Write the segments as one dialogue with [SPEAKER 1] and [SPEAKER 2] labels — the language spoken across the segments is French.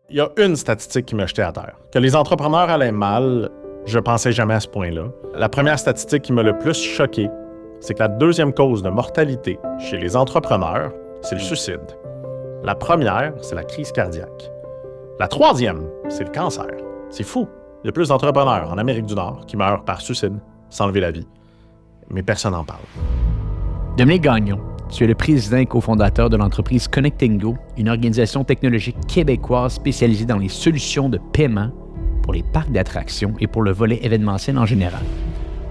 [SPEAKER 1] Il y a une statistique qui m'a jeté à terre. Que les entrepreneurs allaient mal, je pensais jamais à ce point-là. La première statistique qui m'a le plus choqué, c'est que la deuxième cause de mortalité chez les entrepreneurs, c'est le suicide. La première, c'est la crise cardiaque. La troisième, c'est le cancer. C'est fou. Il y a plus d'entrepreneurs en Amérique du Nord qui meurent par suicide, sans enlever la vie. Mais personne n'en parle.
[SPEAKER 2] Dominique Gagnon, tu es le président et cofondateur de l'entreprise Connect & Go, une organisation technologique québécoise spécialisée dans les solutions de paiement pour les parcs d'attractions et pour le volet événementiel en général.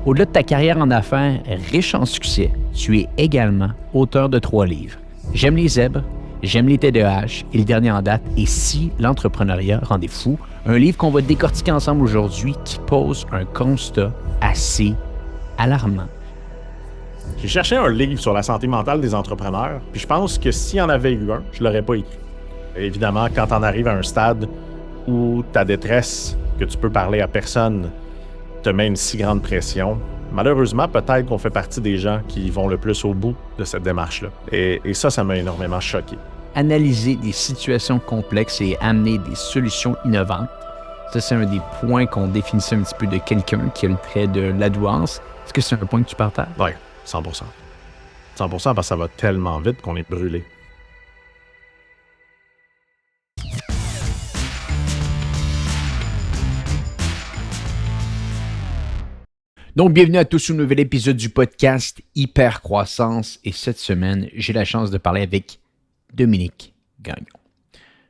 [SPEAKER 2] Au-delà de ta carrière en affaires riche en succès, tu es également auteur de 3 livres. J'aime les zèbres, j'aime les TDAH et le dernier en date est Si l'entrepreneuriat rendait fou, un livre qu'on va décortiquer ensemble aujourd'hui qui pose un constat assez alarmant.
[SPEAKER 1] J'ai cherché un livre sur la santé mentale des entrepreneurs, puis je pense que s'il y en avait eu un, je l'aurais pas écrit. Évidemment, quand on arrive à un stade où ta détresse, que tu peux parler à personne, te met une si grande pression, malheureusement, peut-être qu'on fait partie des gens qui vont le plus au bout de cette démarche-là. Et ça m'a énormément choqué.
[SPEAKER 2] Analyser des situations complexes et amener des solutions innovantes. Ça, c'est un des points qu'on définissait un petit peu de quelqu'un qui a le trait de la douance. Est-ce que c'est un point que tu partages?
[SPEAKER 1] Oui, 100%. 100% parce que ça va tellement vite qu'on est brûlé.
[SPEAKER 2] Donc, bienvenue à tous au nouvel épisode du podcast Hypercroissance. Et cette semaine, j'ai la chance de parler avec Dominique Gagnon.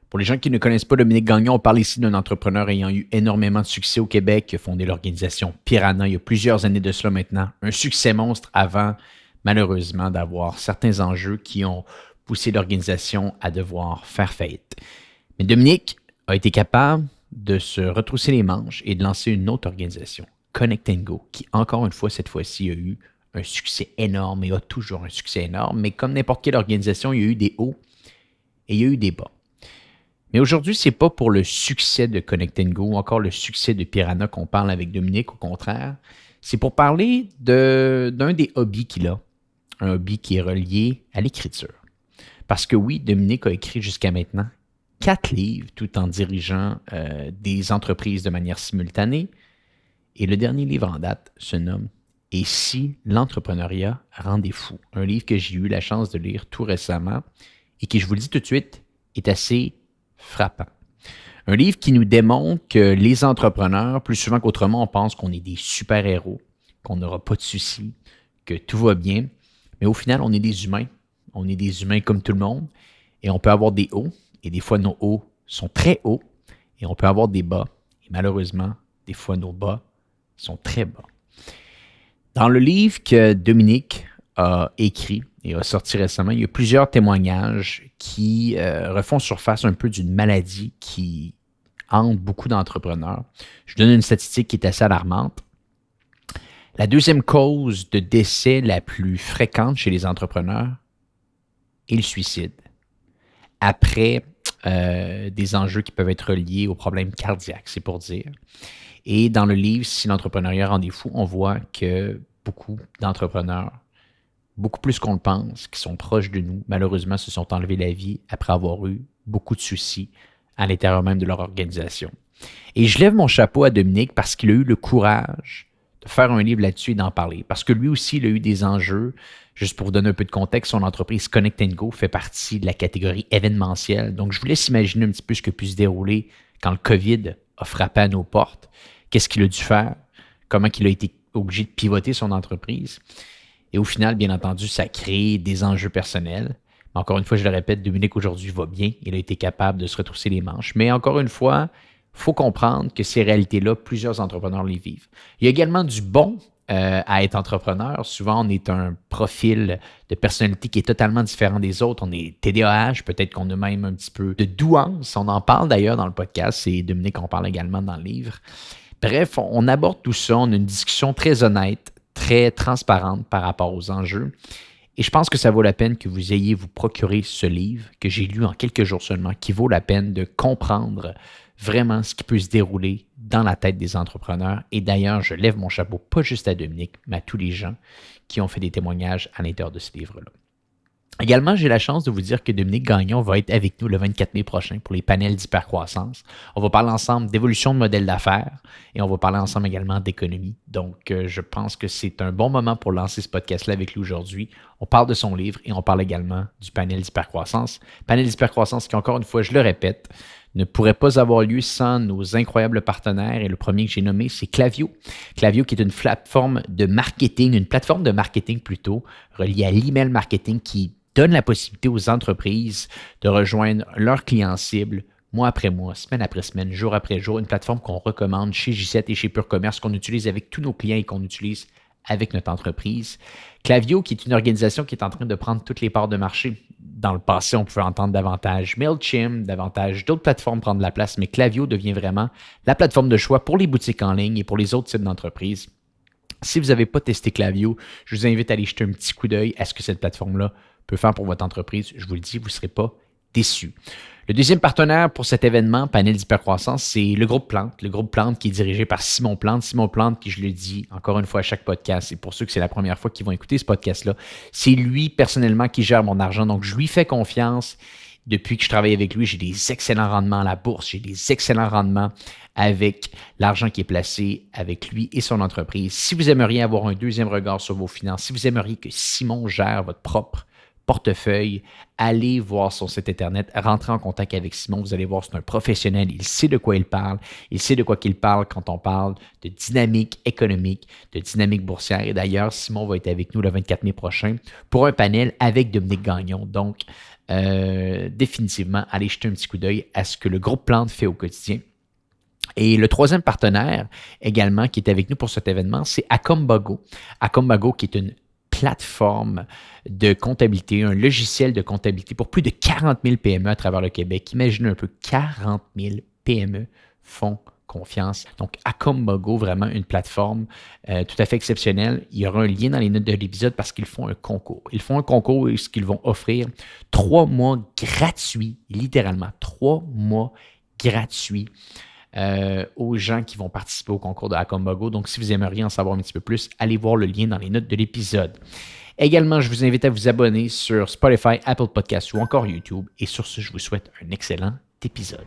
[SPEAKER 2] Pour les gens qui ne connaissent pas Dominique Gagnon, on parle ici d'un entrepreneur ayant eu énormément de succès au Québec, qui a fondé l'organisation Piranha il y a plusieurs années de cela maintenant. Un succès monstre avant, malheureusement, d'avoir certains enjeux qui ont poussé l'organisation à devoir faire faillite. Mais Dominique a été capable de se retrousser les manches et de lancer une autre organisation, Connect & Go, qui encore une fois, cette fois-ci, a eu un succès énorme et a toujours un succès énorme. Mais comme n'importe quelle organisation, il y a eu des hauts et il y a eu des bas. Mais aujourd'hui, ce n'est pas pour le succès de Connect & Go ou encore le succès de Piranha qu'on parle avec Dominique, au contraire. C'est pour parler d'un des hobbies qu'il a, un hobby qui est relié à l'écriture. Parce que oui, Dominique a écrit jusqu'à maintenant 4 livres tout en dirigeant des entreprises de manière simultanée. Et le dernier livre en date se nomme « Et si l'entrepreneuriat rendait fou ?» Un livre que j'ai eu la chance de lire tout récemment et qui, je vous le dis tout de suite, est assez frappant. Un livre qui nous démontre que les entrepreneurs, plus souvent qu'autrement, on pense qu'on est des super-héros, qu'on n'aura pas de soucis, que tout va bien. Mais au final, on est des humains. On est des humains comme tout le monde. Et on peut avoir des hauts. Et des fois, nos hauts sont très hauts. Et on peut avoir des bas. Et malheureusement, des fois, nos bas sont très bas. Dans le livre que Dominique a écrit et a sorti récemment, il y a plusieurs témoignages qui refont surface un peu d'une maladie qui hante beaucoup d'entrepreneurs. Je vous donne une statistique qui est assez alarmante. La deuxième cause de décès la plus fréquente chez les entrepreneurs est le suicide. Après des enjeux qui peuvent être liés aux problèmes cardiaques, c'est pour dire. Et dans le livre « Si l'entrepreneuriat rendait fou », on voit que beaucoup d'entrepreneurs, beaucoup plus qu'on le pense, qui sont proches de nous, malheureusement, se sont enlevés la vie après avoir eu beaucoup de soucis à l'intérieur même de leur organisation. Et je lève mon chapeau à Dominique parce qu'il a eu le courage de faire un livre là-dessus et d'en parler. Parce que lui aussi, il a eu des enjeux. Juste pour vous donner un peu de contexte, son entreprise Connect & Go fait partie de la catégorie événementielle. Donc, je vous laisse imaginer un petit peu ce qui a pu se dérouler quand le COVID a frappé à nos portes. Qu'est-ce qu'il a dû faire? Comment il a été obligé de pivoter son entreprise? Et au final, bien entendu, ça crée des enjeux personnels. Mais encore une fois, je le répète, Dominique aujourd'hui va bien. Il a été capable de se retrousser les manches. Mais encore une fois, il faut comprendre que ces réalités-là, plusieurs entrepreneurs les vivent. Il y a également du bon à être entrepreneur. Souvent, on est un profil de personnalité qui est totalement différent des autres. On est TDAH, peut-être qu'on a même un petit peu de douance. On en parle d'ailleurs dans le podcast et Dominique en parle également dans le livre. Bref, on aborde tout ça. On a une discussion très honnête, très transparente par rapport aux enjeux. Et je pense que ça vaut la peine que vous ayez vous procurer ce livre que j'ai lu en quelques jours seulement, qui vaut la peine de comprendre vraiment ce qui peut se dérouler dans la tête des entrepreneurs. Et d'ailleurs, je lève mon chapeau, pas juste à Dominique, mais à tous les gens qui ont fait des témoignages à l'intérieur de ce livre-là. Également, j'ai la chance de vous dire que Dominique Gagnon va être avec nous le 24 mai prochain pour les panels d'hypercroissance. On va parler ensemble d'évolution de modèle d'affaires et on va parler ensemble également d'économie. Donc, je pense que c'est un bon moment pour lancer ce podcast-là avec lui aujourd'hui. On parle de son livre et on parle également du panel d'hypercroissance. Panel d'hypercroissance qui, encore une fois, je le répète, ne pourrait pas avoir lieu sans nos incroyables partenaires. Et le premier que j'ai nommé, c'est Klaviyo. Klaviyo qui est une plateforme de marketing, plutôt, reliée à l'email marketing qui donne la possibilité aux entreprises de rejoindre leurs clients cibles mois après mois, semaine après semaine, jour après jour. Une plateforme qu'on recommande chez J7 et chez Pure Commerce, qu'on utilise avec tous nos clients et qu'on utilise avec notre entreprise. Klaviyo, qui est une organisation qui est en train de prendre toutes les parts de marché. Dans le passé, on pouvait entendre davantage Mailchimp, davantage d'autres plateformes prendre la place, mais Klaviyo devient vraiment la plateforme de choix pour les boutiques en ligne et pour les autres types d'entreprises. Si vous n'avez pas testé Klaviyo, je vous invite à aller jeter un petit coup d'œil à ce que cette plateforme-là peut faire pour votre entreprise. Je vous le dis, vous ne serez pas déçus. Le deuxième partenaire pour cet événement, panel d'hypercroissance, c'est le groupe Plante. Le groupe Plante qui est dirigé par Simon Plante. Simon Plante, qui je le dis encore une fois à chaque podcast, et pour ceux que c'est la première fois qu'ils vont écouter ce podcast-là, c'est lui personnellement qui gère mon argent. Donc, je lui fais confiance. Depuis que je travaille avec lui, j'ai des excellents rendements à la bourse. J'ai des excellents rendements avec l'argent qui est placé avec lui et son entreprise. Si vous aimeriez avoir un deuxième regard sur vos finances, si vous aimeriez que Simon gère votre propre portefeuille, allez voir son site internet, rentrez en contact avec Simon, vous allez voir, c'est un professionnel, il sait de quoi il parle, il sait de quoi qu'il parle quand on parle de dynamique économique, de dynamique boursière. Et d'ailleurs, Simon va être avec nous le 24 mai prochain pour un panel avec Dominique Gagnon. Donc, définitivement, allez jeter un petit coup d'œil à ce que le groupe Plante fait au quotidien. Et le troisième partenaire également qui est avec nous pour cet événement, c'est Acombago. Acombago qui est une plateforme de comptabilité, un logiciel de comptabilité pour plus de 40 000 PME à travers le Québec. Imaginez un peu, 40 000 PME font confiance. Donc, Acombago, vraiment une plateforme tout à fait exceptionnelle. Il y aura un lien dans les notes de l'épisode parce qu'ils font un concours. Ils font un concours et ce qu'ils vont offrir 3 mois gratuits, littéralement 3 mois gratuits aux gens qui vont participer au concours de Acombago. Donc, si vous aimeriez en savoir un petit peu plus, allez voir le lien dans les notes de l'épisode. Également, je vous invite à vous abonner sur Spotify, Apple Podcasts ou encore YouTube. Et sur ce, je vous souhaite un excellent épisode.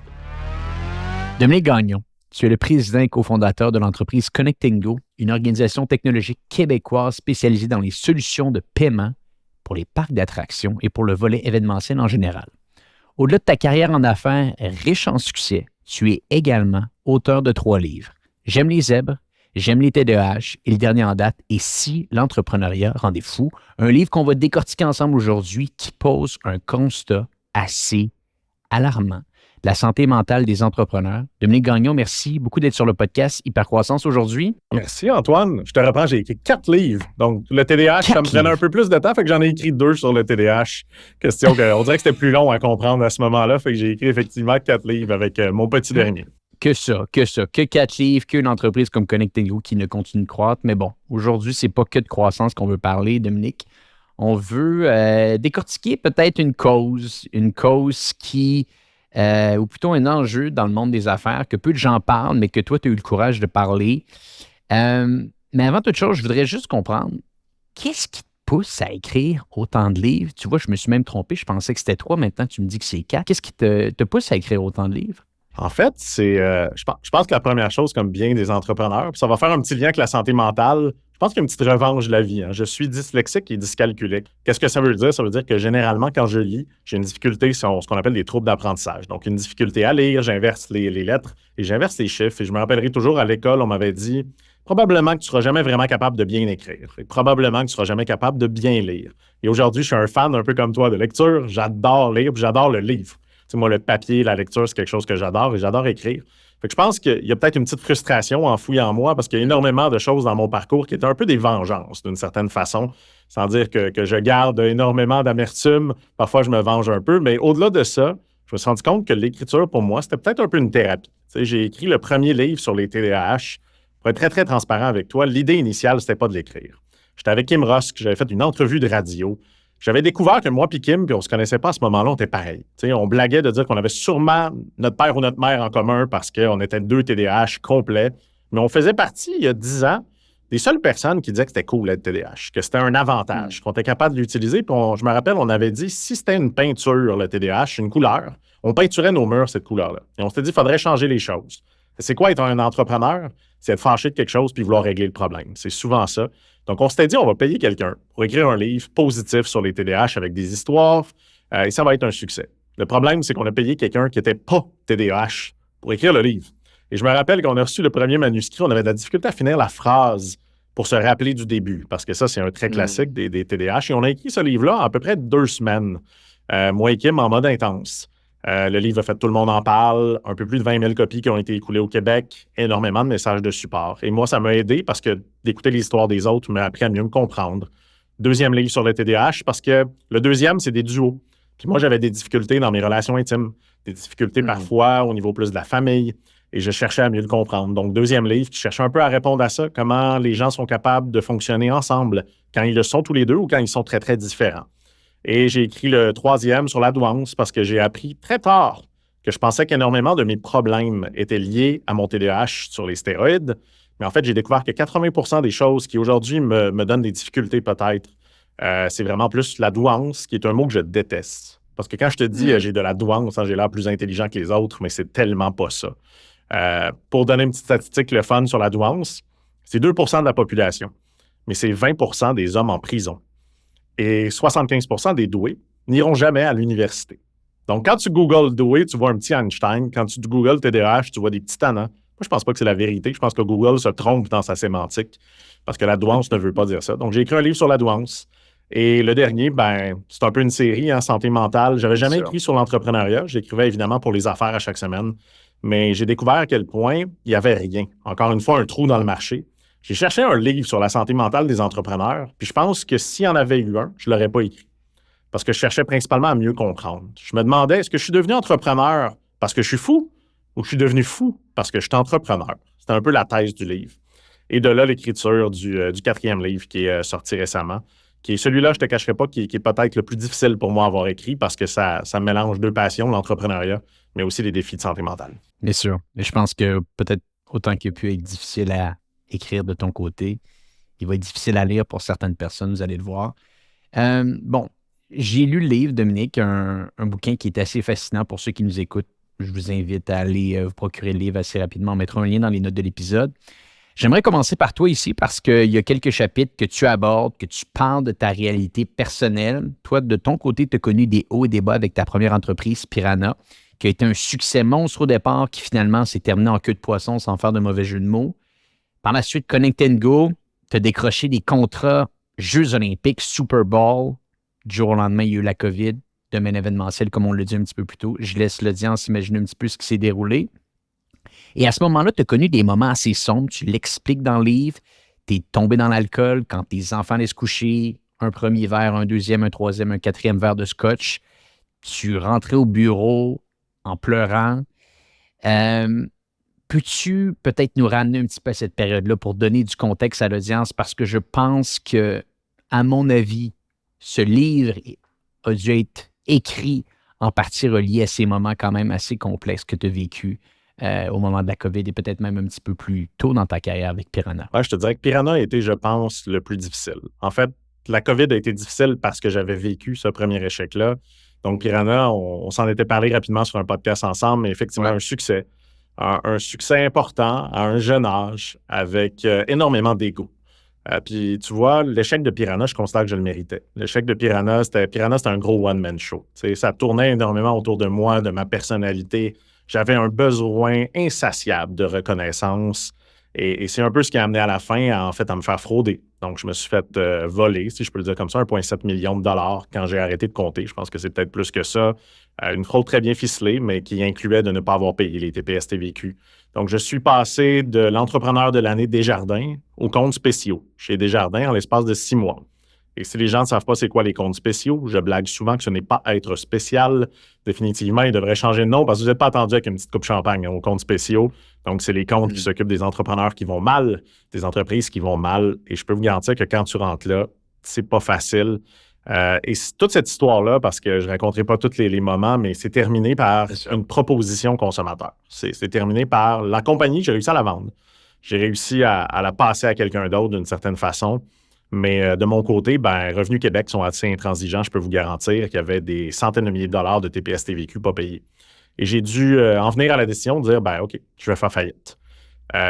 [SPEAKER 2] Dominique Gagnon, tu es le président et cofondateur de l'entreprise Connectingo, une organisation technologique québécoise spécialisée dans les solutions de paiement pour les parcs d'attractions et pour le volet événementiel en général. Au-delà de ta carrière en affaires riche en succès, tu es également auteur de 3 livres. J'aime les zèbres, j'aime les TDAH et le dernier en date est Si l'entrepreneuriat rendait fou, un livre qu'on va décortiquer ensemble aujourd'hui qui pose un constat assez alarmant de la santé mentale des entrepreneurs. Dominique Gagnon, merci beaucoup d'être sur le podcast Hypercroissance aujourd'hui.
[SPEAKER 1] Merci Antoine. Je te reprends, j'ai écrit 4 livres. Donc, le TDAH, ça me prenait un peu plus de temps, fait que j'en ai écrit 2 sur le TDAH. Question qu'on dirait que c'était plus long à comprendre à ce moment-là, fait que j'ai écrit effectivement 4 livres avec mon petit dernier.
[SPEAKER 2] Que 4 livres, qu'une entreprise comme Connectingo qui ne continue de croître. Mais bon, aujourd'hui, c'est pas que de croissance qu'on veut parler, Dominique. On veut décortiquer peut-être une cause qui... ou plutôt un enjeu dans le monde des affaires que peu de gens parlent, mais que toi, tu as eu le courage de parler. Mais avant toute chose, je voudrais juste comprendre, qu'est-ce qui te pousse à écrire autant de livres? Tu vois, je me suis même trompé, je pensais que c'était 3, maintenant tu me dis que c'est 4. Qu'est-ce qui te pousse à écrire autant de livres?
[SPEAKER 1] En fait, je pense que la première chose, comme bien des entrepreneurs, puis ça va faire un petit lien avec la santé mentale, je pense qu'il y a une petite revanche de la vie. Je suis dyslexique et dyscalculique. Qu'est-ce que ça veut dire? Ça veut dire que généralement, quand je lis, j'ai une difficulté sur ce qu'on appelle des troubles d'apprentissage. Donc, une difficulté à lire, j'inverse les lettres et j'inverse les chiffres. Et je me rappellerai toujours à l'école, on m'avait dit probablement que tu ne seras jamais vraiment capable de bien écrire. Et probablement que tu ne seras jamais capable de bien lire. Et aujourd'hui, je suis un fan un peu comme toi de lecture. J'adore lire, puis j'adore le livre. Tu sais, moi, le papier, la lecture, c'est quelque chose que j'adore et j'adore écrire. Fait que je pense qu'il y a peut-être une petite frustration enfouie en moi parce qu'il y a énormément de choses dans mon parcours qui étaient un peu des vengeances d'une certaine façon, sans dire que je garde énormément d'amertume. Parfois, je me venge un peu, mais au-delà de ça, je me suis rendu compte que l'écriture, pour moi, c'était peut-être un peu une thérapie. Tu sais, j'ai écrit le premier livre sur les TDAH. Pour être très, très transparent avec toi, l'idée initiale, c'était pas de l'écrire. J'étais avec Kim Rosk, j'avais fait une entrevue de radio. J'avais découvert que moi et Kim, puis on se connaissait pas à ce moment-là, on était pareils. T'sais, on blaguait de dire qu'on avait sûrement notre père ou notre mère en commun parce qu'on était 2 TDAH complets. Mais on faisait partie, il y a 10 ans, des seules personnes qui disaient que c'était cool être TDAH, que c'était un avantage, qu'on était capable de l'utiliser. Puis je me rappelle, on avait dit, si c'était une peinture, le TDAH, une couleur, on peinturait nos murs cette couleur-là. Et on s'était dit, il faudrait changer les choses. C'est quoi être un entrepreneur? C'est être fâché de quelque chose puis vouloir régler le problème. C'est souvent ça. Donc, on s'était dit, on va payer quelqu'un pour écrire un livre positif sur les TDAH avec des histoires et ça va être un succès. Le problème, c'est qu'on a payé quelqu'un qui n'était pas TDAH pour écrire le livre. Et je me rappelle qu'on a reçu le premier manuscrit, on avait de la difficulté à finir la phrase pour se rappeler du début, parce que ça, c'est un trait classique des TDAH. Et on a écrit ce livre-là en à peu près 2 semaines, moi et Kim, en mode intense. Le livre a fait Tout le monde en parle, un peu plus de 20 000 copies qui ont été écoulées au Québec, énormément de messages de support. Et moi, ça m'a aidé parce que d'écouter l'histoire des autres m'a appris à mieux me comprendre. Deuxième livre sur le TDAH, parce que le deuxième, c'est des duos. Puis moi, j'avais des difficultés dans mes relations intimes, des difficultés parfois au niveau plus de la famille, et je cherchais à mieux le comprendre. Donc, deuxième livre qui cherche un peu à répondre à ça, comment les gens sont capables de fonctionner ensemble quand ils le sont tous les deux ou quand ils sont très, très différents. Et j'ai écrit le troisième sur la douance parce que j'ai appris très tard que je pensais qu'énormément de mes problèmes étaient liés à mon TDAH sur les stéroïdes. Mais en fait, j'ai découvert que 80% des choses qui aujourd'hui me donnent des difficultés peut-être, c'est vraiment plus la douance, qui est un mot que je déteste. Parce que quand je te dis j'ai de la douance, j'ai l'air plus intelligent que les autres, mais c'est tellement pas ça. Pour donner une petite statistique, le fun sur la douance, c'est 2% de la population, mais c'est 20% des hommes en prison. Et 75% des doués n'iront jamais à l'université. Donc, quand tu googles doué, tu vois un petit Einstein. Quand tu googles TDAH, tu vois des petits tannants. Moi, je pense pas que c'est la vérité. Je pense que Google se trompe dans sa sémantique parce que la douance ne veut pas dire ça. Donc, j'ai écrit un livre sur la douance. Et le dernier, c'est un peu une série, santé mentale. J'avais jamais écrit sur l'entrepreneuriat. J'écrivais évidemment pour les affaires à chaque semaine. Mais j'ai découvert à quel point il n'y avait rien. Encore une fois, un trou dans le marché. J'ai cherché un livre sur la santé mentale des entrepreneurs, puis je pense que s'il y en avait eu un, je ne l'aurais pas écrit. Parce que je cherchais principalement à mieux comprendre. Je me demandais, est-ce que je suis devenu entrepreneur parce que je suis fou ou je suis devenu fou parce que je suis entrepreneur? C'était un peu la thèse du livre. Et de là, l'écriture du 4e livre qui est sorti récemment, qui est celui-là, je ne te cacherai pas, qui est peut-être le plus difficile pour moi à avoir écrit parce que ça mélange 2 passions, l'entrepreneuriat, mais aussi des défis de santé mentale.
[SPEAKER 2] Bien sûr. Mais je pense que peut-être autant qu'il a pu être difficile à écrire de ton côté, il va être difficile à lire pour certaines personnes, vous allez le voir. J'ai lu le livre, Dominique, un bouquin qui est assez fascinant pour ceux qui nous écoutent. Je vous invite à aller vous procurer le livre assez rapidement. On mettra un lien dans les notes de l'épisode. J'aimerais commencer par toi ici parce qu'il y a quelques chapitres que tu abordes, que tu parles de ta réalité personnelle. Toi, de ton côté, tu as connu des hauts et des bas avec ta première entreprise, Piranha, qui a été un succès monstre au départ, qui finalement s'est terminé en queue de poisson sans faire de mauvais jeu de mots. Par la suite, Connect & Go, tu as décroché des contrats Jeux olympiques, Super Bowl. Du jour au lendemain, il y a eu la COVID, domaine événementiel, comme on l'a dit un petit peu plus tôt. Je laisse l'audience imaginer un petit peu ce qui s'est déroulé. Et à ce moment-là, tu as connu des moments assez sombres. Tu l'expliques dans le livre. Tu es tombé dans l'alcool quand tes enfants allaient se coucher. Un premier verre, un deuxième, un troisième, un quatrième verre de scotch. Tu rentrais au bureau en pleurant. Peux-tu peut-être nous ramener un petit peu à cette période-là pour donner du contexte à l'audience? Parce que je pense que, à mon avis, ce livre a dû être écrit en partie relié à ces moments quand même assez complexes que tu as vécu au moment de la COVID et peut-être même un petit peu plus tôt dans ta carrière avec Piranha.
[SPEAKER 1] Ouais, je te dirais que Piranha a été, je pense, le plus difficile. En fait, la COVID a été difficile parce que j'avais vécu ce premier échec-là. Donc, Piranha, on s'en était parlé rapidement sur un podcast ensemble, mais effectivement, un succès. Un succès important à un jeune âge avec énormément d'ego. Puis, tu vois, l'échec de Piranha, je constate que je le méritais. L'échec de Piranha, c'était un gros one-man show. T'sais, ça tournait énormément autour de moi, de ma personnalité. J'avais un besoin insatiable de reconnaissance. Et c'est un peu ce qui a amené à la fin, à me faire frauder. Donc, je me suis fait voler, si je peux le dire comme ça, 1,7 million de dollars quand j'ai arrêté de compter. Je pense que c'est peut-être plus que ça. Une fraude très bien ficelée, mais qui incluait de ne pas avoir payé les TPS TVQ. Donc, je suis passé de l'entrepreneur de l'année Desjardins aux comptes spéciaux chez Desjardins en l'espace de 6 mois. Et si les gens ne savent pas c'est quoi les comptes spéciaux, je blague souvent que ce n'est pas être spécial. Définitivement, ils devraient changer de nom parce que vous n'êtes pas attendu avec une petite coupe champagne aux comptes spéciaux. Donc, c'est les comptes qui s'occupent des entrepreneurs qui vont mal, des entreprises qui vont mal. Et je peux vous garantir que quand tu rentres là, c'est pas facile. Et toute cette histoire-là, parce que je ne raconterai pas tous les moments, mais c'est terminé par une proposition consommateur. C'est terminé par la compagnie, j'ai réussi à la vendre. J'ai réussi à la passer à quelqu'un d'autre d'une certaine façon. Mais de mon côté, Revenu Québec sont assez intransigeants. Je peux vous garantir qu'il y avait des centaines de milliers de dollars de TPS-TVQ pas payés. Et j'ai dû en venir à la décision de dire, OK, je vais faire faillite.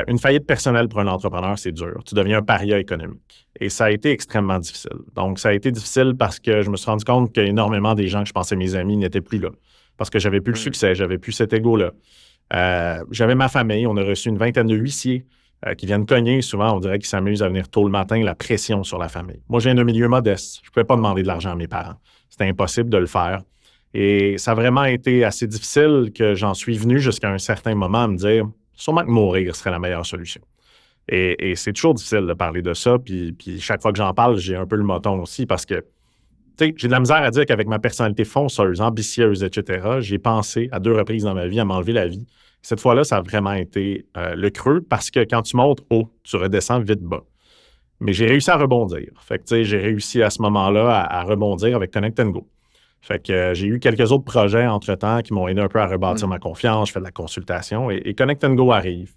[SPEAKER 1] Une faillite personnelle pour un entrepreneur, c'est dur. Tu deviens un paria économique. Et ça a été extrêmement difficile. Donc, ça a été difficile parce que je me suis rendu compte qu'énormément des gens que je pensais mes amis n'étaient plus là. Parce que j'avais plus le succès, j'avais plus cet ego-là. J'avais ma famille, on a reçu une vingtaine de huissiers qui viennent cogner. Souvent, on dirait qu'ils s'amusent à venir tôt le matin, la pression sur la famille. Moi, je viens d'un milieu modeste. Je ne pouvais pas demander de l'argent à mes parents. C'était impossible de le faire. Et ça a vraiment été assez difficile que j'en suis venu jusqu'à un certain moment à me dire sûrement que mourir serait la meilleure solution. Et c'est toujours difficile de parler de ça. Puis chaque fois que j'en parle, j'ai un peu le moton aussi parce que j'ai de la misère à dire qu'avec ma personnalité fonceuse, ambitieuse, etc., j'ai pensé à 2 reprises dans ma vie à m'enlever la vie. Cette fois-là, ça a vraiment été le creux parce que quand tu montes haut, tu redescends vite bas. Mais j'ai réussi à rebondir. Fait que j'ai réussi à ce moment-là à rebondir avec Connect & Go. Fait que j'ai eu quelques autres projets entre-temps qui m'ont aidé un peu à rebâtir ma confiance. Je fais de la consultation et Connect & Go arrive.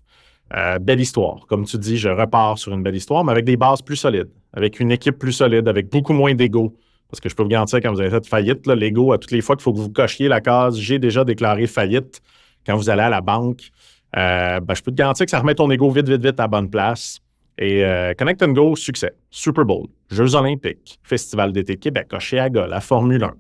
[SPEAKER 1] Belle histoire. Comme tu dis, je repars sur une belle histoire, mais avec des bases plus solides, avec une équipe plus solide, avec beaucoup moins d'ego. Parce que je peux vous garantir, quand vous avez fait faillite, l'ego, à toutes les fois qu'il faut que vous cochiez la case « J'ai déjà déclaré faillite », quand vous allez à la banque, je peux te garantir que ça remet ton ego vite à la bonne place. Et Connect & Go, succès. Super Bowl, Jeux olympiques, Festival d'été Québec, Oshéaga, la Formule 1.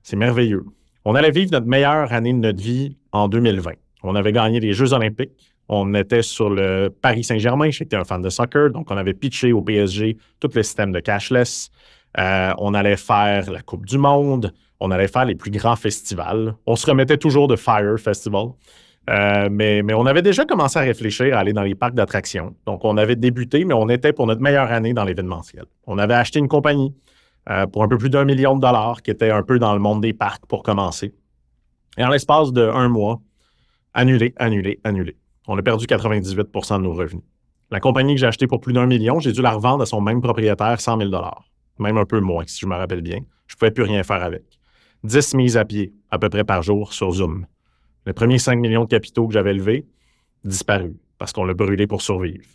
[SPEAKER 1] C'est merveilleux. On allait vivre notre meilleure année de notre vie en 2020. On avait gagné les Jeux olympiques. On était sur le Paris Saint-Germain. J'étais un fan de soccer, donc on avait pitché au PSG tout le système de cashless. On allait faire la Coupe du Monde. On allait faire les plus grands festivals. On se remettait toujours de Fire Festival. Mais on avait déjà commencé à réfléchir à aller dans les parcs d'attractions. Donc, on avait débuté, mais on était pour notre meilleure année dans l'événementiel. On avait acheté une compagnie pour un peu plus d'1 million de dollars qui était un peu dans le monde des parcs pour commencer. Et en l'espace de 1 mois, annulé. On a perdu 98 % de nos revenus. La compagnie que j'ai achetée pour plus d'1 million, j'ai dû la revendre à son même propriétaire 100 000 $. Même un peu moins, si je me rappelle bien. Je ne pouvais plus rien faire avec. 10 mises à pied, à peu près par jour, sur Zoom. Les premiers 5 millions de capitaux que j'avais levés, disparus, parce qu'on l'a brûlé pour survivre.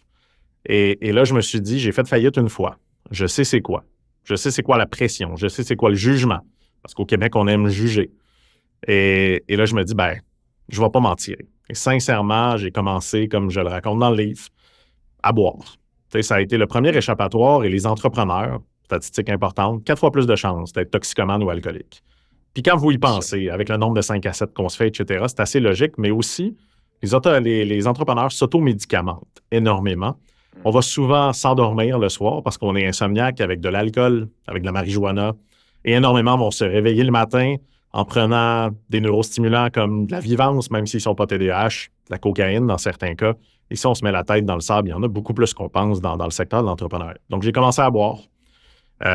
[SPEAKER 1] Et là, je me suis dit, j'ai fait faillite une fois. Je sais c'est quoi. Je sais c'est quoi la pression. Je sais c'est quoi le jugement. Parce qu'au Québec, on aime juger. Et là, je me dis, je ne vais pas m'en tirer. Et sincèrement, j'ai commencé, comme je le raconte dans le livre, à boire. Ça a été le premier échappatoire et les entrepreneurs, statistique importante, 4 fois plus de chances d'être toxicomane ou alcoolique. Puis quand vous y pensez, avec le nombre de 5 à 7 qu'on se fait, etc., c'est assez logique, mais aussi, les entrepreneurs s'automédicamentent énormément. On va souvent s'endormir le soir parce qu'on est insomniaque avec de l'alcool, avec de la marijuana, et énormément vont se réveiller le matin en prenant des neurostimulants comme de la Vivance, même s'ils ne sont pas TDAH, de la cocaïne dans certains cas. Et si on se met la tête dans le sable, il y en a beaucoup plus qu'on pense dans le secteur de l'entrepreneuriat. Donc, j'ai commencé à boire.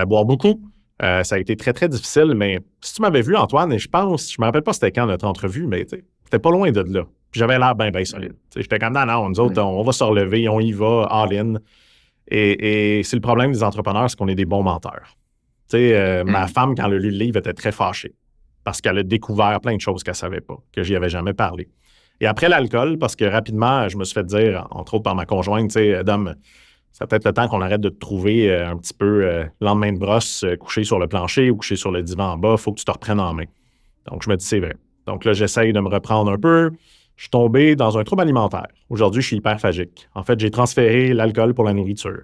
[SPEAKER 1] Boire beaucoup. Ça a été très, très difficile, mais si tu m'avais vu, Antoine, et je me rappelle pas c'était quand notre entrevue, mais c'était pas loin de là. Puis j'avais l'air bien solide. J'étais comme, non, nous autres, on va se relever, on y va, all-in. Et c'est le problème des entrepreneurs, c'est qu'on est des bons menteurs. Ma femme, quand elle a lu le livre, était très fâchée parce qu'elle a découvert plein de choses qu'elle ne savait pas, que j'y avais jamais parlé. Et après l'alcool, parce que rapidement, je me suis fait dire, entre autres par ma conjointe, Dom, c'est peut-être le temps qu'on arrête de te trouver un petit peu lendemain de brosse, couché sur le plancher ou couché sur le divan en bas. Il faut que tu te reprennes en main. Donc, je me dis, c'est vrai. Donc là, j'essaye de me reprendre un peu. Je suis tombé dans un trouble alimentaire. Aujourd'hui, je suis hyperphagique. En fait, j'ai transféré l'alcool pour la nourriture.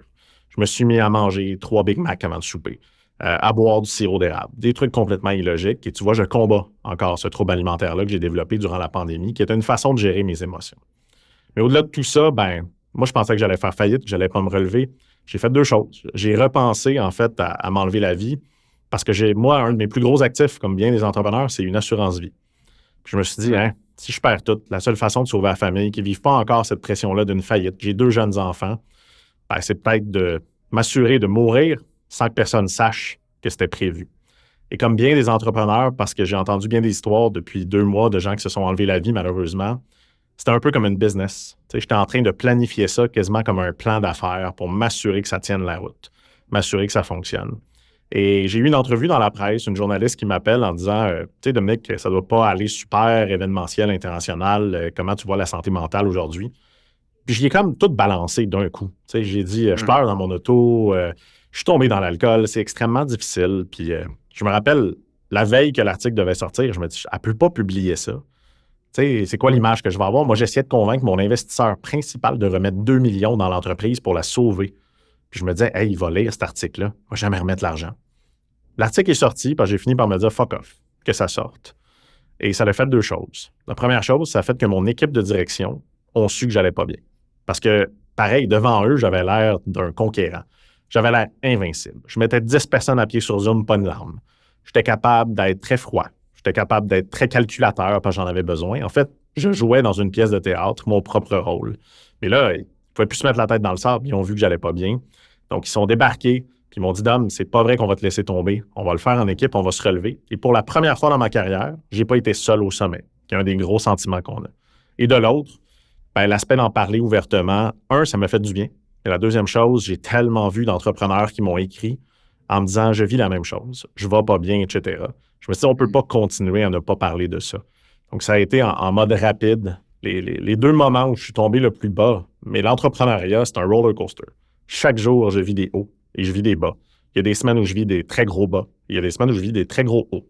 [SPEAKER 1] Je me suis mis à manger 3 Big Mac avant de souper, à boire du sirop d'érable. Des trucs complètement illogiques. Et tu vois, je combats encore ce trouble alimentaire-là que j'ai développé durant la pandémie, qui est une façon de gérer mes émotions. Mais au-delà de tout ça, moi, je pensais que j'allais faire faillite, que j'allais pas me relever. J'ai fait 2 choses. J'ai repensé, en fait, à m'enlever la vie parce que moi, un de mes plus gros actifs, comme bien des entrepreneurs, c'est une assurance vie. Puis je me suis dit, si je perds tout, la seule façon de sauver la famille, qui ne vivent pas encore cette pression-là d'une faillite, j'ai 2 jeunes enfants, c'est peut-être de m'assurer de mourir sans que personne sache que c'était prévu. Et comme bien des entrepreneurs, parce que j'ai entendu bien des histoires depuis 2 mois de gens qui se sont enlevés la vie, malheureusement, c'était un peu comme une business. J'étais en train de planifier ça quasiment comme un plan d'affaires pour m'assurer que ça tienne la route, m'assurer que ça fonctionne. Et j'ai eu une entrevue dans la presse, une journaliste qui m'appelle en disant Dominique, ça ne doit pas aller super événementiel, international, comment tu vois la santé mentale aujourd'hui? Puis j'y ai comme tout balancé d'un coup. Tu sais, j'ai dit, je pleure dans mon auto, je suis tombé dans l'alcool, c'est extrêmement difficile. Puis je me rappelle, la veille que l'article devait sortir, je me dis, elle ne peut pas publier ça. Tu sais, c'est quoi l'image que je vais avoir? Moi, j'essayais de convaincre mon investisseur principal de remettre 2 millions dans l'entreprise pour la sauver. Puis je me disais, hey, il va lire cet article-là. Il va jamais remettre l'argent. L'article est sorti, puis j'ai fini par me dire, fuck off, que ça sorte. Et ça a fait deux choses. La première chose, ça a fait que mon équipe de direction ont su que j'allais pas bien. Parce que, pareil, devant eux, j'avais l'air d'un conquérant. J'avais l'air invincible. Je mettais 10 personnes à pied sur Zoom, pas une larme. J'étais capable d'être très froid. J'étais capable d'être très calculateur parce que j'en avais besoin. En fait, je jouais dans une pièce de théâtre, mon propre rôle. Mais là, ils ne pouvaient plus se mettre la tête dans le sable. Ils ont vu que j'allais pas bien. Donc, ils sont débarqués. Puis ils m'ont dit, Dom, c'est pas vrai qu'on va te laisser tomber. On va le faire en équipe, on va se relever. Et pour la première fois dans ma carrière, j'ai pas été seul au sommet, qui est un des gros sentiments qu'on a. Et de l'autre, ben, l'aspect d'en parler ouvertement, ça m'a fait du bien. Et la deuxième chose, j'ai tellement vu d'entrepreneurs qui m'ont écrit en me disant, je vis la même chose, je vais pas bien, etc. Je me suis dit, on peut pas continuer à ne pas parler de ça. Donc, ça a été en mode rapide. Les deux moments où je suis tombé le plus bas, mais l'entrepreneuriat, c'est un roller coaster. Chaque jour, je vis des hauts et je vis des bas. Il y a des semaines où je vis des très gros bas. Il y a des semaines où je vis des très gros hauts.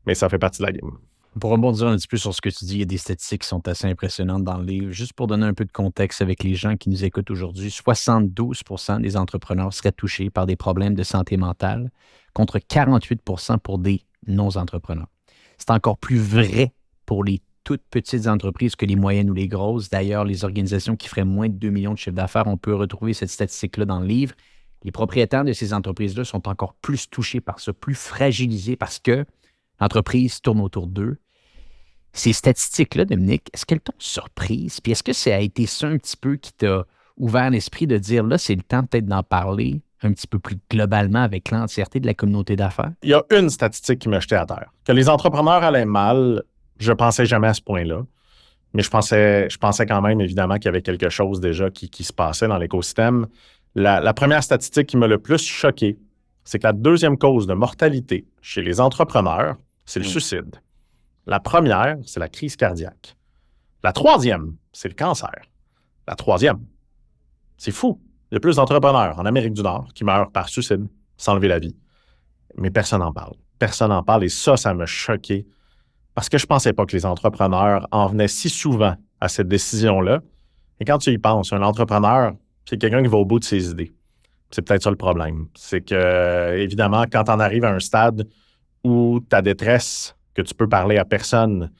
[SPEAKER 1] Mais ça fait partie de la game.
[SPEAKER 2] Pour rebondir un petit peu sur ce que tu dis, il y a des statistiques qui sont assez impressionnantes dans le livre. Juste pour donner un peu de contexte avec les gens qui nous écoutent aujourd'hui, 72% des entrepreneurs seraient touchés par des problèmes de santé mentale, contre 48% pour des non-entrepreneurs. C'est encore plus vrai pour les toutes petites entreprises que les moyennes ou les grosses. D'ailleurs, les organisations qui feraient moins de 2 millions de chiffre d'affaires, on peut retrouver cette statistique-là dans le livre. Les propriétaires de ces entreprises-là sont encore plus touchés par ça, plus fragilisés parce que l'entreprise tourne autour d'eux. Ces statistiques-là, Dominique, est-ce qu'elles t'ont surprise? Puis est-ce que ça a été ça un petit peu qui t'a ouvert l'esprit de dire, là, c'est le temps peut-être d'en parler un petit peu plus globalement avec l'entièreté de la communauté d'affaires?
[SPEAKER 1] Il y a une statistique qui m'a jeté à terre. Que les entrepreneurs allaient mal, je pensais jamais à ce point-là. Mais je pensais quand même, évidemment, qu'il y avait quelque chose déjà qui se passait dans l'écosystème. La première statistique qui m'a le plus choqué, c'est que la deuxième cause de mortalité chez les entrepreneurs, c'est le suicide. La première, c'est la crise cardiaque. La troisième, c'est le cancer. La troisième, c'est fou. Il y a plus d'entrepreneurs en Amérique du Nord qui meurent par suicide, sans enlever la vie. Mais personne n'en parle. Personne n'en parle et ça m'a choqué. Parce que je ne pensais pas que les entrepreneurs en venaient si souvent à cette décision-là. Et quand tu y penses, un entrepreneur, c'est quelqu'un qui va au bout de ses idées. C'est peut-être ça le problème. C'est que, évidemment, quand on arrive à un stade où ta détresse, que tu peux parler à personne,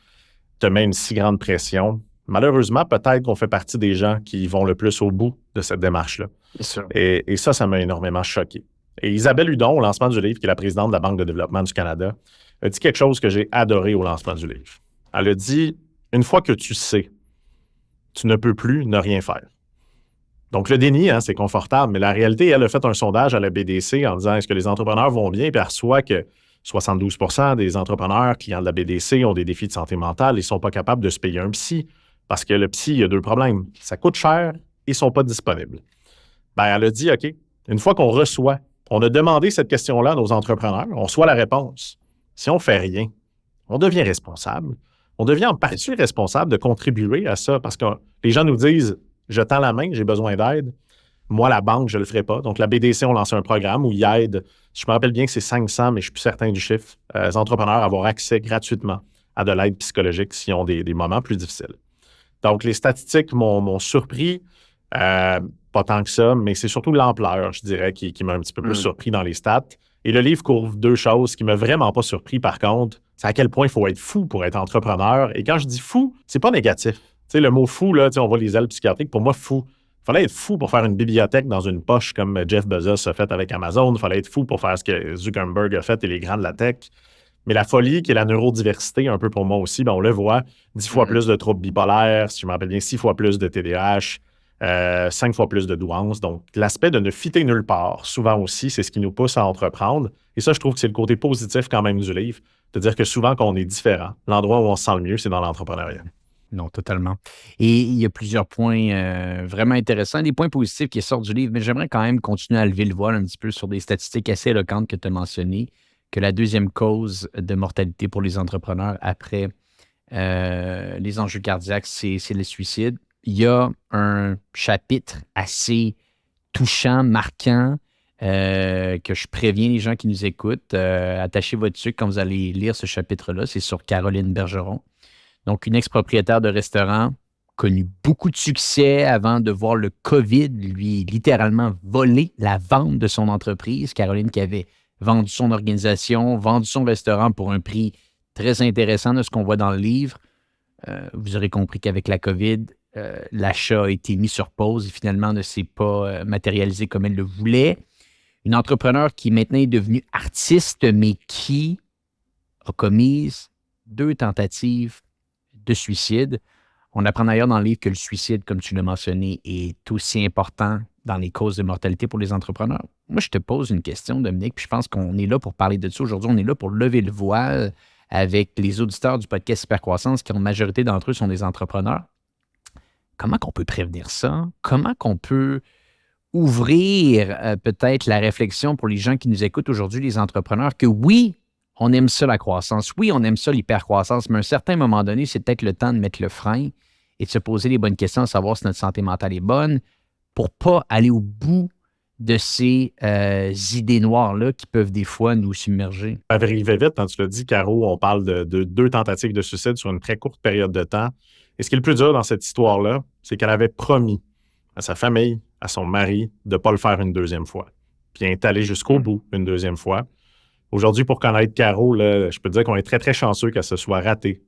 [SPEAKER 1] te met une si grande pression, malheureusement, peut-être qu'on fait partie des gens qui vont le plus au bout de cette démarche-là.
[SPEAKER 2] Bien sûr.
[SPEAKER 1] Et ça m'a énormément choqué. Et Isabelle Hudon, au lancement du livre, qui est la présidente de la Banque de développement du Canada, a dit quelque chose que j'ai adoré au lancement du livre. Elle a dit, une fois que tu sais, tu ne peux plus ne rien faire. Donc, le déni, c'est confortable, mais la réalité, elle a fait un sondage à la BDC en disant, est-ce que les entrepreneurs vont bien? Puis elle reçoit que 72% des entrepreneurs clients de la BDC ont des défis de santé mentale et ne sont pas capables de se payer un psy parce que le psy, il y a deux problèmes. Ça coûte cher et ils ne sont pas disponibles. Ben, elle a dit, OK, une fois qu'on reçoit, on a demandé cette question-là à nos entrepreneurs, on reçoit la réponse. Si on ne fait rien, on devient responsable. On devient en partie responsable de contribuer à ça parce que les gens nous disent, je tends la main, j'ai besoin d'aide. Moi, la banque, je ne le ferai pas. Donc, la BDC ont lancé un programme où ils aident, je me rappelle bien que c'est 500, mais je ne suis plus certain du chiffre, les entrepreneurs à avoir accès gratuitement à de l'aide psychologique s'ils ont des moments plus difficiles. Donc, les statistiques m'ont surpris, pas tant que ça, mais c'est surtout l'ampleur, je dirais, qui m'a un petit peu plus surpris dans les stats. Et le livre couvre deux choses qui ne m'ont vraiment pas surpris, par contre, c'est à quel point il faut être fou pour être entrepreneur. Et quand je dis fou, c'est pas négatif. Tu sais, le mot fou, là, on voit les ailes psychiatriques. Pour moi, fou. Il fallait être fou pour faire une bibliothèque dans une poche comme Jeff Bezos a fait avec Amazon. Il fallait être fou pour faire ce que Zuckerberg a fait et les grands de la tech. Mais la folie, qui est la neurodiversité, un peu pour moi aussi, ben on le voit, 10 fois plus de troubles bipolaires, si je me rappelle bien, 6 fois plus de TDAH, 5 fois plus de douance. Donc, l'aspect de ne fitter nulle part, souvent aussi, c'est ce qui nous pousse à entreprendre. Et ça, je trouve que c'est le côté positif quand même du livre, de dire que souvent, quand on est différent, l'endroit où on se sent le mieux, c'est dans l'entrepreneuriat.
[SPEAKER 2] Non, totalement. Et il y a plusieurs points vraiment intéressants, des points positifs qui sortent du livre, mais j'aimerais quand même continuer à lever le voile un petit peu sur des statistiques assez éloquentes que tu as mentionnées, que la deuxième cause de mortalité pour les entrepreneurs après les enjeux cardiaques, c'est le suicide. il y a un chapitre assez touchant, marquant, que je préviens les gens qui nous écoutent. Attachez votre sucre quand vous allez lire ce chapitre-là. C'est sur Caroline Bergeron. Donc, une ex-propriétaire de restaurant, connu beaucoup de succès avant de voir le COVID lui littéralement voler la vente de son entreprise. Caroline qui avait vendu son organisation, vendu son restaurant pour un prix très intéressant de ce qu'on voit dans le livre. Vous aurez compris qu'avec la COVID, l'achat a été mis sur pause et finalement ne s'est pas matérialisé comme elle le voulait. Une entrepreneur qui maintenant est devenue artiste, mais qui a commis 2 tentatives de suicide. On apprend d'ailleurs dans le livre que le suicide, comme tu l'as mentionné, est aussi important dans les causes de mortalité pour les entrepreneurs. Moi, je te pose une question, Dominique, puis je pense qu'on est là pour parler de ça aujourd'hui. On est là pour lever le voile avec les auditeurs du podcast Hypercroissance, qui, en majorité d'entre eux, sont des entrepreneurs. Comment qu'on peut prévenir ça? Comment qu'on peut ouvrir peut-être la réflexion pour les gens qui nous écoutent aujourd'hui, les entrepreneurs, que oui, on aime ça la croissance, oui, on aime ça l'hypercroissance, mais à un certain moment donné, c'est peut-être le temps de mettre le frein et de se poser les bonnes questions, à savoir si notre santé mentale est bonne, pour ne pas aller au bout de ces idées noires-là qui peuvent des fois nous submerger.
[SPEAKER 1] Ça arrivait vite, quand tu l'as dit, Caro, on parle de 2 tentatives de suicide sur une très courte période de temps. Et ce qui est le plus dur dans cette histoire-là, c'est qu'elle avait promis à sa famille, à son mari, de ne pas le faire une deuxième fois. Puis elle est allée jusqu'au bout une deuxième fois. Aujourd'hui, pour connaître Caro, là, je peux te dire qu'on est très, très chanceux qu'elle se soit ratée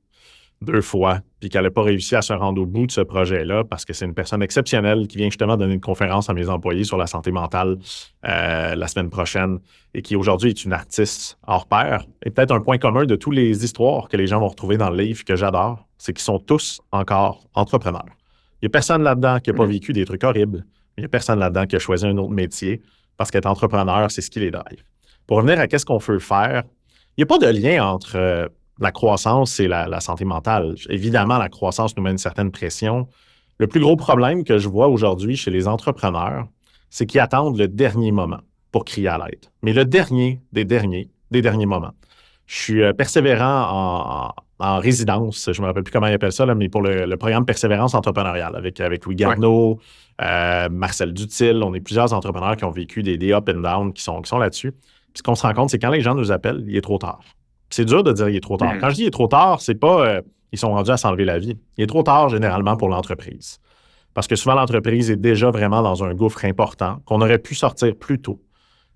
[SPEAKER 1] 2 fois, puis qu'elle n'ait pas réussi à se rendre au bout de ce projet-là, parce que c'est une personne exceptionnelle qui vient justement donner une conférence à mes employés sur la santé mentale la semaine prochaine, et qui aujourd'hui est une artiste hors pair. Et peut-être un point commun de toutes les histoires que les gens vont retrouver dans le livre, que j'adore, c'est qu'ils sont tous encore entrepreneurs. Il n'y a personne là-dedans qui n'a pas vécu des trucs horribles. Il n'y a personne là-dedans qui a choisi un autre métier, parce qu'être entrepreneur, c'est ce qui les drive. Pour revenir à qu'est-ce qu'on veut faire, il n'y a pas de lien entre la croissance et la santé mentale. Évidemment, la croissance nous met une certaine pression. Le plus gros problème que je vois aujourd'hui chez les entrepreneurs, c'est qu'ils attendent le dernier moment pour crier à l'aide. Mais le dernier des derniers moments. Je suis persévérant en résidence, je ne me rappelle plus comment ils appellent ça, là, mais pour le programme Persévérance entrepreneuriale avec Louis Garneau, Marcel Dutil. On est plusieurs entrepreneurs qui ont vécu des up and down qui sont là-dessus. Puis ce qu'on se rend compte, c'est quand les gens nous appellent, il est trop tard. Puis c'est dur de dire il est trop tard. Quand je dis il est trop tard, c'est pas ils sont rendus à s'enlever la vie. Il est trop tard généralement pour l'entreprise. Parce que souvent, l'entreprise est déjà vraiment dans un gouffre important qu'on aurait pu sortir plus tôt.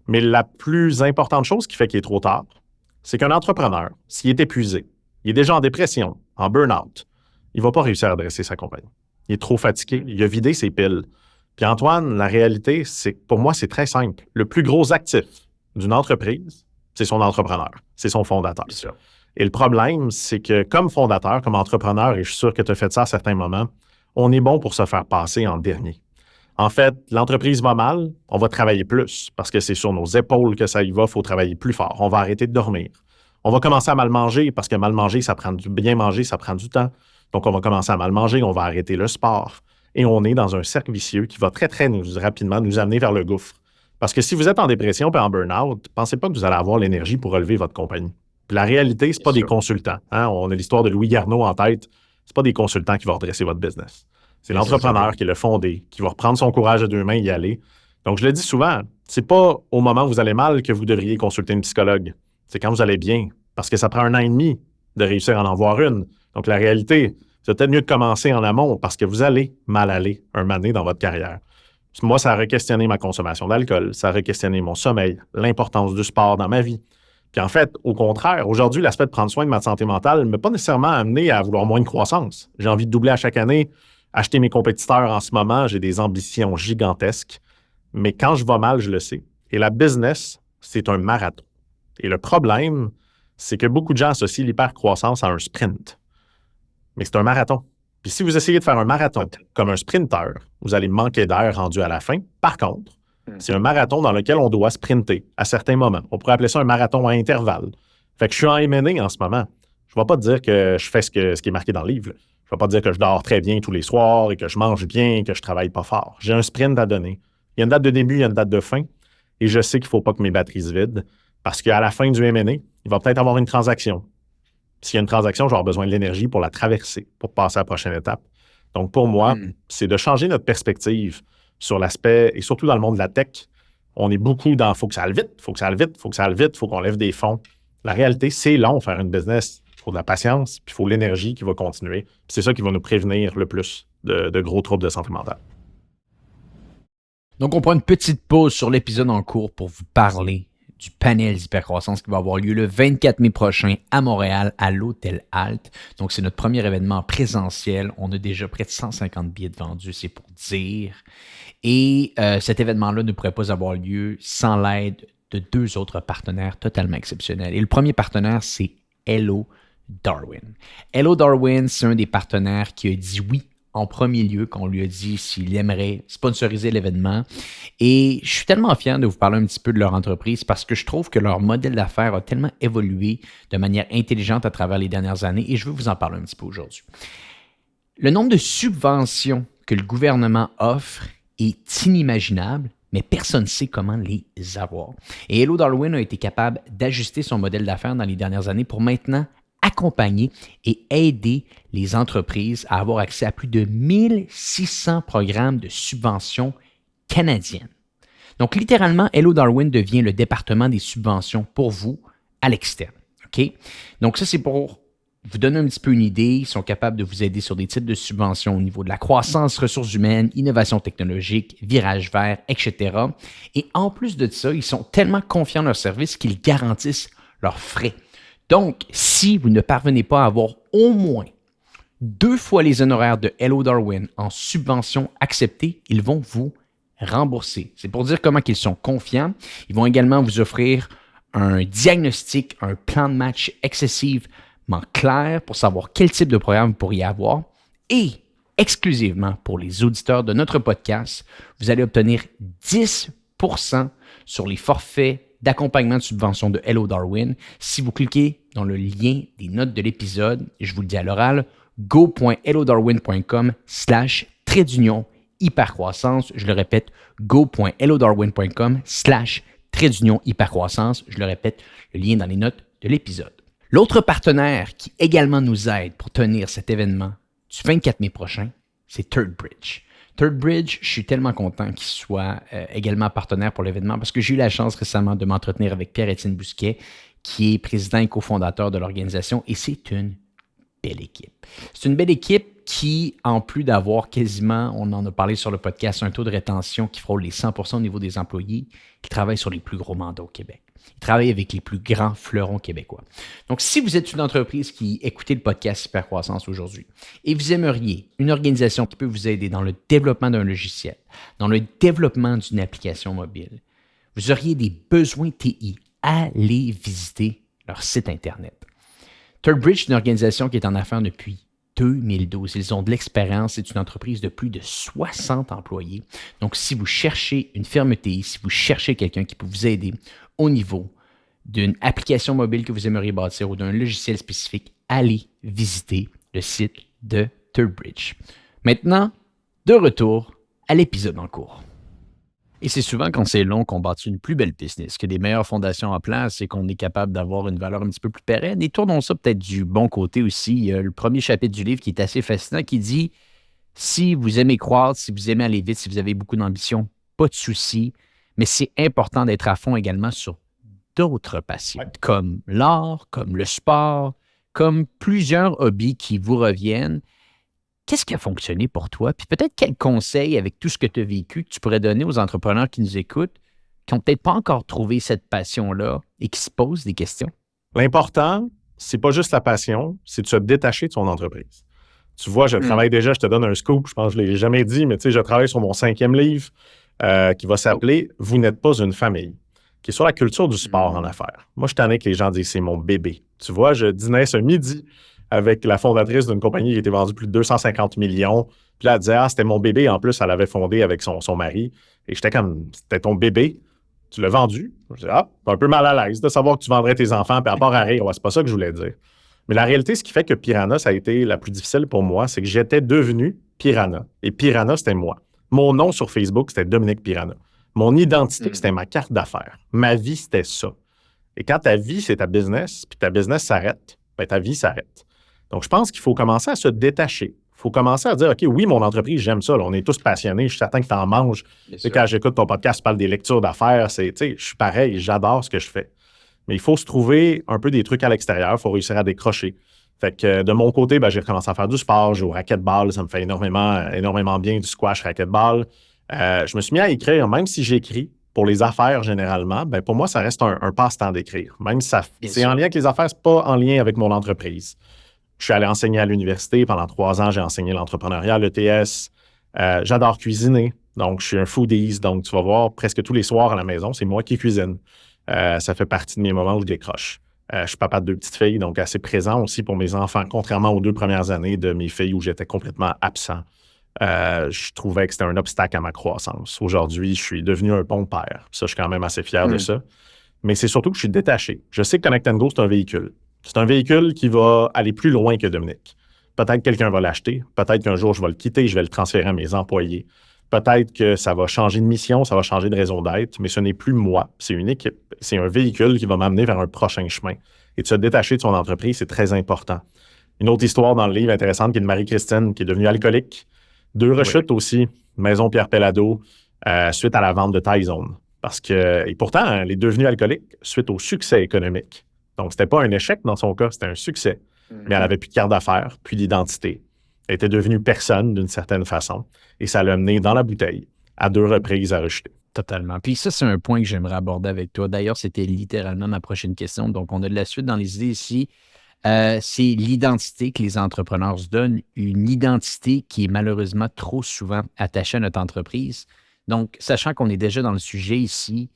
[SPEAKER 1] Mais la plus importante chose qui fait qu'il est trop tard, c'est qu'un entrepreneur, s'il est épuisé, il est déjà en dépression, en burn-out, il ne va pas réussir à adresser sa compagnie. Il est trop fatigué, il a vidé ses piles. Puis Antoine, la réalité, c'est que pour moi, c'est très simple. Le plus gros actif d'une entreprise, c'est son entrepreneur, c'est son fondateur. Et le problème, c'est que comme fondateur, comme entrepreneur, et je suis sûr que tu as fait ça à certains moments, on est bon pour se faire passer en dernier. En fait, l'entreprise va mal, on va travailler plus parce que c'est sur nos épaules que ça y va, il faut travailler plus fort. On va arrêter de dormir. On va commencer à mal manger parce que mal manger, ça prend bien manger, ça prend du temps. Donc, on va commencer à mal manger, on va arrêter le sport. Et on est dans un cercle vicieux qui va très, très rapidement nous amener vers le gouffre. Parce que si vous êtes en dépression et en burn-out, pensez pas que vous allez avoir l'énergie pour relever votre compagnie. Puis la réalité, c'est pas des consultants. Hein? On a l'histoire de Louis Garneau en tête. C'est pas des consultants qui vont redresser votre business. C'est l'entrepreneur qui l'a fondé, qui va reprendre son courage à 2 mains et y aller. Donc, je le dis souvent, c'est pas au moment où vous allez mal que vous devriez consulter une psychologue. C'est quand vous allez bien. Parce que ça prend 1 an et demi de réussir à en voir une. Donc, la réalité, c'est peut-être mieux de commencer en amont parce que vous allez mal aller un moment donné dans votre carrière. Moi, ça a re-questionné ma consommation d'alcool, ça a re-questionné mon sommeil, l'importance du sport dans ma vie. Puis en fait, au contraire, aujourd'hui, l'aspect de prendre soin de ma santé mentale ne m'a pas nécessairement amené à vouloir moins de croissance. J'ai envie de doubler à chaque année, acheter mes compétiteurs en ce moment, j'ai des ambitions gigantesques. Mais quand je vais mal, je le sais. Et la business, c'est un marathon. Et le problème, c'est que beaucoup de gens associent l'hypercroissance à un sprint. Mais c'est un marathon. Puis si vous essayez de faire un marathon comme un sprinter, vous allez manquer d'air rendu à la fin. Par contre, c'est un marathon dans lequel on doit sprinter à certains moments. On pourrait appeler ça un marathon à intervalles. Fait que je suis en M&A en ce moment. Je ne vais pas te dire que je fais ce qui est marqué dans le livre. Je ne vais pas te dire que je dors très bien tous les soirs et que je mange bien et que je travaille pas fort. J'ai un sprint à donner. Il y a une date de début, il y a une date de fin. Et je sais qu'il ne faut pas que mes batteries se vident parce qu'à la fin du M&A, il va peut-être avoir une transaction. S'il y a une transaction, je vais avoir besoin de l'énergie pour la traverser, pour passer à la prochaine étape. Donc, pour moi, c'est de changer notre perspective sur l'aspect, et surtout dans le monde de la tech, on est beaucoup dans « faut que ça aille vite, faut que ça aille vite, faut que ça aille vite, faut qu'on lève des fonds ». La réalité, c'est long faire une business. Il faut de la patience, puis il faut l'énergie qui va continuer. Puis c'est ça qui va nous prévenir le plus de gros troubles de santé mentale.
[SPEAKER 2] Donc, on prend une petite pause sur l'épisode en cours pour vous parler du panel d'hypercroissance qui va avoir lieu le 24 mai prochain à Montréal, à l'Hôtel Alt. Donc, c'est notre premier événement présentiel. On a déjà près de 150 billets de vendus, c'est pour dire. Et cet événement-là ne pourrait pas avoir lieu sans l'aide de 2 autres partenaires totalement exceptionnels. Et le premier partenaire, c'est Hello Darwin. Hello Darwin, c'est un des partenaires qui a dit oui en premier lieu quand on lui a dit s'il aimerait sponsoriser l'événement. Et je suis tellement fier de vous parler un petit peu de leur entreprise parce que je trouve que leur modèle d'affaires a tellement évolué de manière intelligente à travers les dernières années et je veux vous en parler un petit peu aujourd'hui. Le nombre de subventions que le gouvernement offre est inimaginable, mais personne ne sait comment les avoir. Et Hello Darwin a été capable d'ajuster son modèle d'affaires dans les dernières années pour maintenant accompagner et aider les entreprises à avoir accès à plus de 1600 programmes de subventions canadiennes. Donc, littéralement, Hello Darwin devient le département des subventions pour vous à l'externe. OK? Donc, ça, c'est pour vous donner un petit peu une idée. Ils sont capables de vous aider sur des types de subventions au niveau de la croissance, ressources humaines, innovation technologique, virage vert, etc. Et en plus de ça, ils sont tellement confiants en leur service qu'ils garantissent leurs frais. Donc, si vous ne parvenez pas à avoir au moins 2 fois les honoraires de Hello Darwin en subventions acceptées, ils vont vous rembourser. C'est pour dire comment ils sont confiants. Ils vont également vous offrir un diagnostic, un plan de match excessivement clair pour savoir quel type de programme vous pourriez avoir. Et exclusivement pour les auditeurs de notre podcast, vous allez obtenir 10% sur les forfaits d'accompagnement de subvention de Hello Darwin. Si vous cliquez dans le lien des notes de l'épisode, je vous le dis à l'oral, go.hellodarwin.com/hypercroissance. Je le répète, go.hellodarwin.com/hypercroissance. Je le répète, le lien dans les notes de l'épisode. L'autre partenaire qui également nous aide pour tenir cet événement du 24 mai prochain, c'est ThirdBridge. ThirdBridge, je suis tellement content qu'il soit également partenaire pour l'événement parce que j'ai eu la chance récemment de m'entretenir avec Pierre-Étienne Bousquet, qui est président et cofondateur de l'organisation, et c'est une belle équipe. C'est une belle équipe qui, en plus d'avoir quasiment, on en a parlé sur le podcast, un taux de rétention qui frôle les 100% au niveau des employés, qui travaillent sur les plus gros mandats au Québec. Ils travaillent avec les plus grands fleurons québécois. Donc, si vous êtes une entreprise qui écoutez le podcast Hypercroissance aujourd'hui et vous aimeriez une organisation qui peut vous aider dans le développement d'un logiciel, dans le développement d'une application mobile, vous auriez des besoins TI, allez visiter leur site Internet. ThirdBridge est une organisation qui est en affaires depuis 2012. Ils ont de l'expérience. C'est une entreprise de plus de 60 employés. Donc, si vous cherchez une firme TI, si vous cherchez quelqu'un qui peut vous aider au niveau d'une application mobile que vous aimeriez bâtir ou d'un logiciel spécifique, allez visiter le site de ThirdBridge. Maintenant, de retour à l'épisode en cours. Et c'est souvent quand c'est long qu'on bâtit une plus belle business, que des meilleures fondations en place et qu'on est capable d'avoir une valeur un petit peu plus pérenne. Et tournons ça peut-être du bon côté aussi. Il y a le premier chapitre du livre qui est assez fascinant, qui dit « Si vous aimez croître, si vous aimez aller vite, si vous avez beaucoup d'ambition, pas de souci. Mais c'est important d'être à fond également sur d'autres passions, comme l'art, comme le sport, comme plusieurs hobbies qui vous reviennent. Qu'est-ce qui a fonctionné pour toi? Puis peut-être quels conseils avec tout ce que tu as vécu que tu pourrais donner aux entrepreneurs qui nous écoutent, qui n'ont peut-être pas encore trouvé cette passion-là et qui se posent des questions?
[SPEAKER 1] L'important, c'est pas juste la passion, c'est de se détacher de son entreprise. Tu vois, je travaille déjà, je te donne un scoop, je pense que je ne l'ai jamais dit, mais tu sais, je travaille sur mon 5e livre qui va s'appeler « Vous n'êtes pas une famille », qui est sur la culture du sport en affaires. Moi, je suis tanné que les gens disent « c'est mon bébé ». Tu vois, je dînais ce midi avec la fondatrice d'une compagnie qui était vendue plus de 250 millions. Puis là, elle disait « Ah, c'était mon bébé. » En plus, elle avait fondé avec son mari. Et j'étais comme « C'était ton bébé? Tu l'as vendu? » Je dis « Ah, un peu mal à l'aise de savoir que tu vendrais tes enfants. » Puis à part à rire, ouais, c'est pas ça que je voulais dire. Mais la réalité, ce qui fait que Piranha, ça a été la plus difficile pour moi, c'est que j'étais devenu Piranha. Et Piranha, c'était moi. Mon nom sur Facebook, c'était Dominique Piranha. Mon identité, c'était ma carte d'affaires. Ma vie, c'était ça. Et quand ta vie, c'est ta business, puis ta business s'arrête, bien, ta vie s'arrête. Donc, je pense qu'il faut commencer à se détacher. Il faut commencer à dire, OK, oui, mon entreprise, j'aime ça. Là, on est tous passionnés. Je suis certain que tu en manges. Quand j'écoute ton podcast, tu parles des lectures d'affaires. Je suis pareil. J'adore ce que je fais. Mais il faut se trouver un peu des trucs à l'extérieur. Il faut réussir à décrocher. Fait que de mon côté, j'ai recommencé à faire du sport. Je joue au racquetball. Ça me fait énormément bien, du squash, racquetball. Je me suis mis à écrire, même si j'écris pour les affaires généralement, pour moi, ça reste un passe-temps d'écrire. Même si c'est en lien avec les affaires, c'est pas en lien avec mon entreprise. Je suis allé enseigner à l'université. Pendant 3 ans, j'ai enseigné l'entrepreneuriat à l'ETS. J'adore cuisiner. Donc, je suis un foodies. Donc, tu vas voir presque tous les soirs à la maison, c'est moi qui cuisine. Ça fait partie de mes moments où je décroche. Je suis papa de 2 petites filles, donc assez présent aussi pour mes enfants, contrairement aux 2 premières années de mes filles où j'étais complètement absent. Je trouvais que c'était un obstacle à ma croissance. Aujourd'hui, je suis devenu un bon père. Ça, je suis quand même assez fier de ça. Mais c'est surtout que je suis détaché. Je sais que Connect & Go, c'est un véhicule. C'est un véhicule qui va aller plus loin que Dominique. Peut-être que quelqu'un va l'acheter. Peut-être qu'un jour, je vais le quitter, je vais le transférer à mes employés. Peut-être que ça va changer de mission, ça va changer de raison d'être, mais ce n'est plus moi. C'est une équipe. C'est un véhicule qui va m'amener vers un prochain chemin. Et de se détacher de son entreprise, c'est très important. Une autre histoire dans le livre intéressante qui est de Marie-Christine, qui est devenue alcoolique. 2 rechutes aussi, Maison Pierre Pellado, suite à la vente de Tyzone. Et pourtant, elle est devenue alcoolique suite au succès économique. Donc, c'était pas un échec dans son cas, c'était un succès. Mais elle n'avait plus de carte d'affaires, plus d'identité. Elle était devenue personne d'une certaine façon. Et ça l'a mené dans la bouteille à 2 reprises à rejeter.
[SPEAKER 2] Totalement. Puis ça, c'est un point que j'aimerais aborder avec toi. D'ailleurs, c'était littéralement ma prochaine question. Donc, on a de la suite dans les idées ici. C'est l'identité que les entrepreneurs se donnent, une identité qui est malheureusement trop souvent attachée à notre entreprise. Donc, sachant qu'on est déjà dans le sujet ici,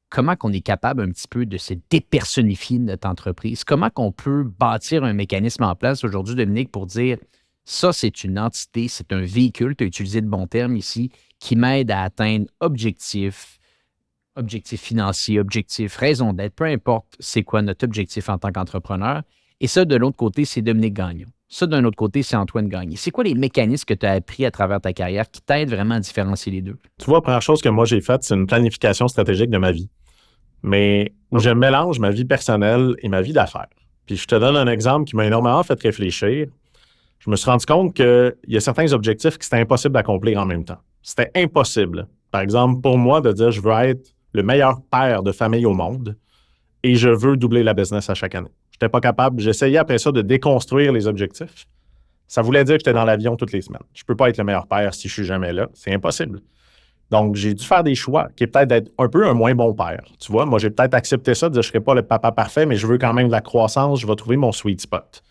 [SPEAKER 2] comment qu'on est capable un petit peu de se dépersonnifier de notre entreprise? Comment qu'on peut bâtir un mécanisme en place aujourd'hui, Dominique, pour dire ça, c'est une entité, c'est un véhicule, tu as utilisé le bon terme ici, qui m'aide à atteindre objectifs financiers, objectifs, raison d'être, peu importe c'est quoi notre objectif en tant qu'entrepreneur. Et ça, de l'autre côté, c'est Dominique Gagnon. Ça, d'un autre côté, c'est Antoine Gagné. C'est quoi les mécanismes que tu as appris à travers ta carrière qui t'aident vraiment à différencier les deux?
[SPEAKER 1] Tu vois, la première chose que moi j'ai faite, c'est une planification stratégique de ma vie. Mais où je mélange ma vie personnelle et ma vie d'affaires. Puis je te donne un exemple qui m'a énormément fait réfléchir. Je me suis rendu compte qu'il y a certains objectifs qui c'était impossible d'accomplir en même temps. C'était impossible. Par exemple, pour moi, de dire je veux être le meilleur père de famille au monde et je veux doubler la business à chaque année. Je n'étais pas capable. J'essayais après ça de déconstruire les objectifs. Ça voulait dire que j'étais dans l'avion toutes les semaines. Je ne peux pas être le meilleur père si je suis jamais là. C'est impossible. Donc, j'ai dû faire des choix qui est peut-être d'être un peu un moins bon père. Tu vois, moi, j'ai peut-être accepté ça, de dire je ne serai pas le papa parfait, mais je veux quand même de la croissance, je vais trouver mon sweet spot.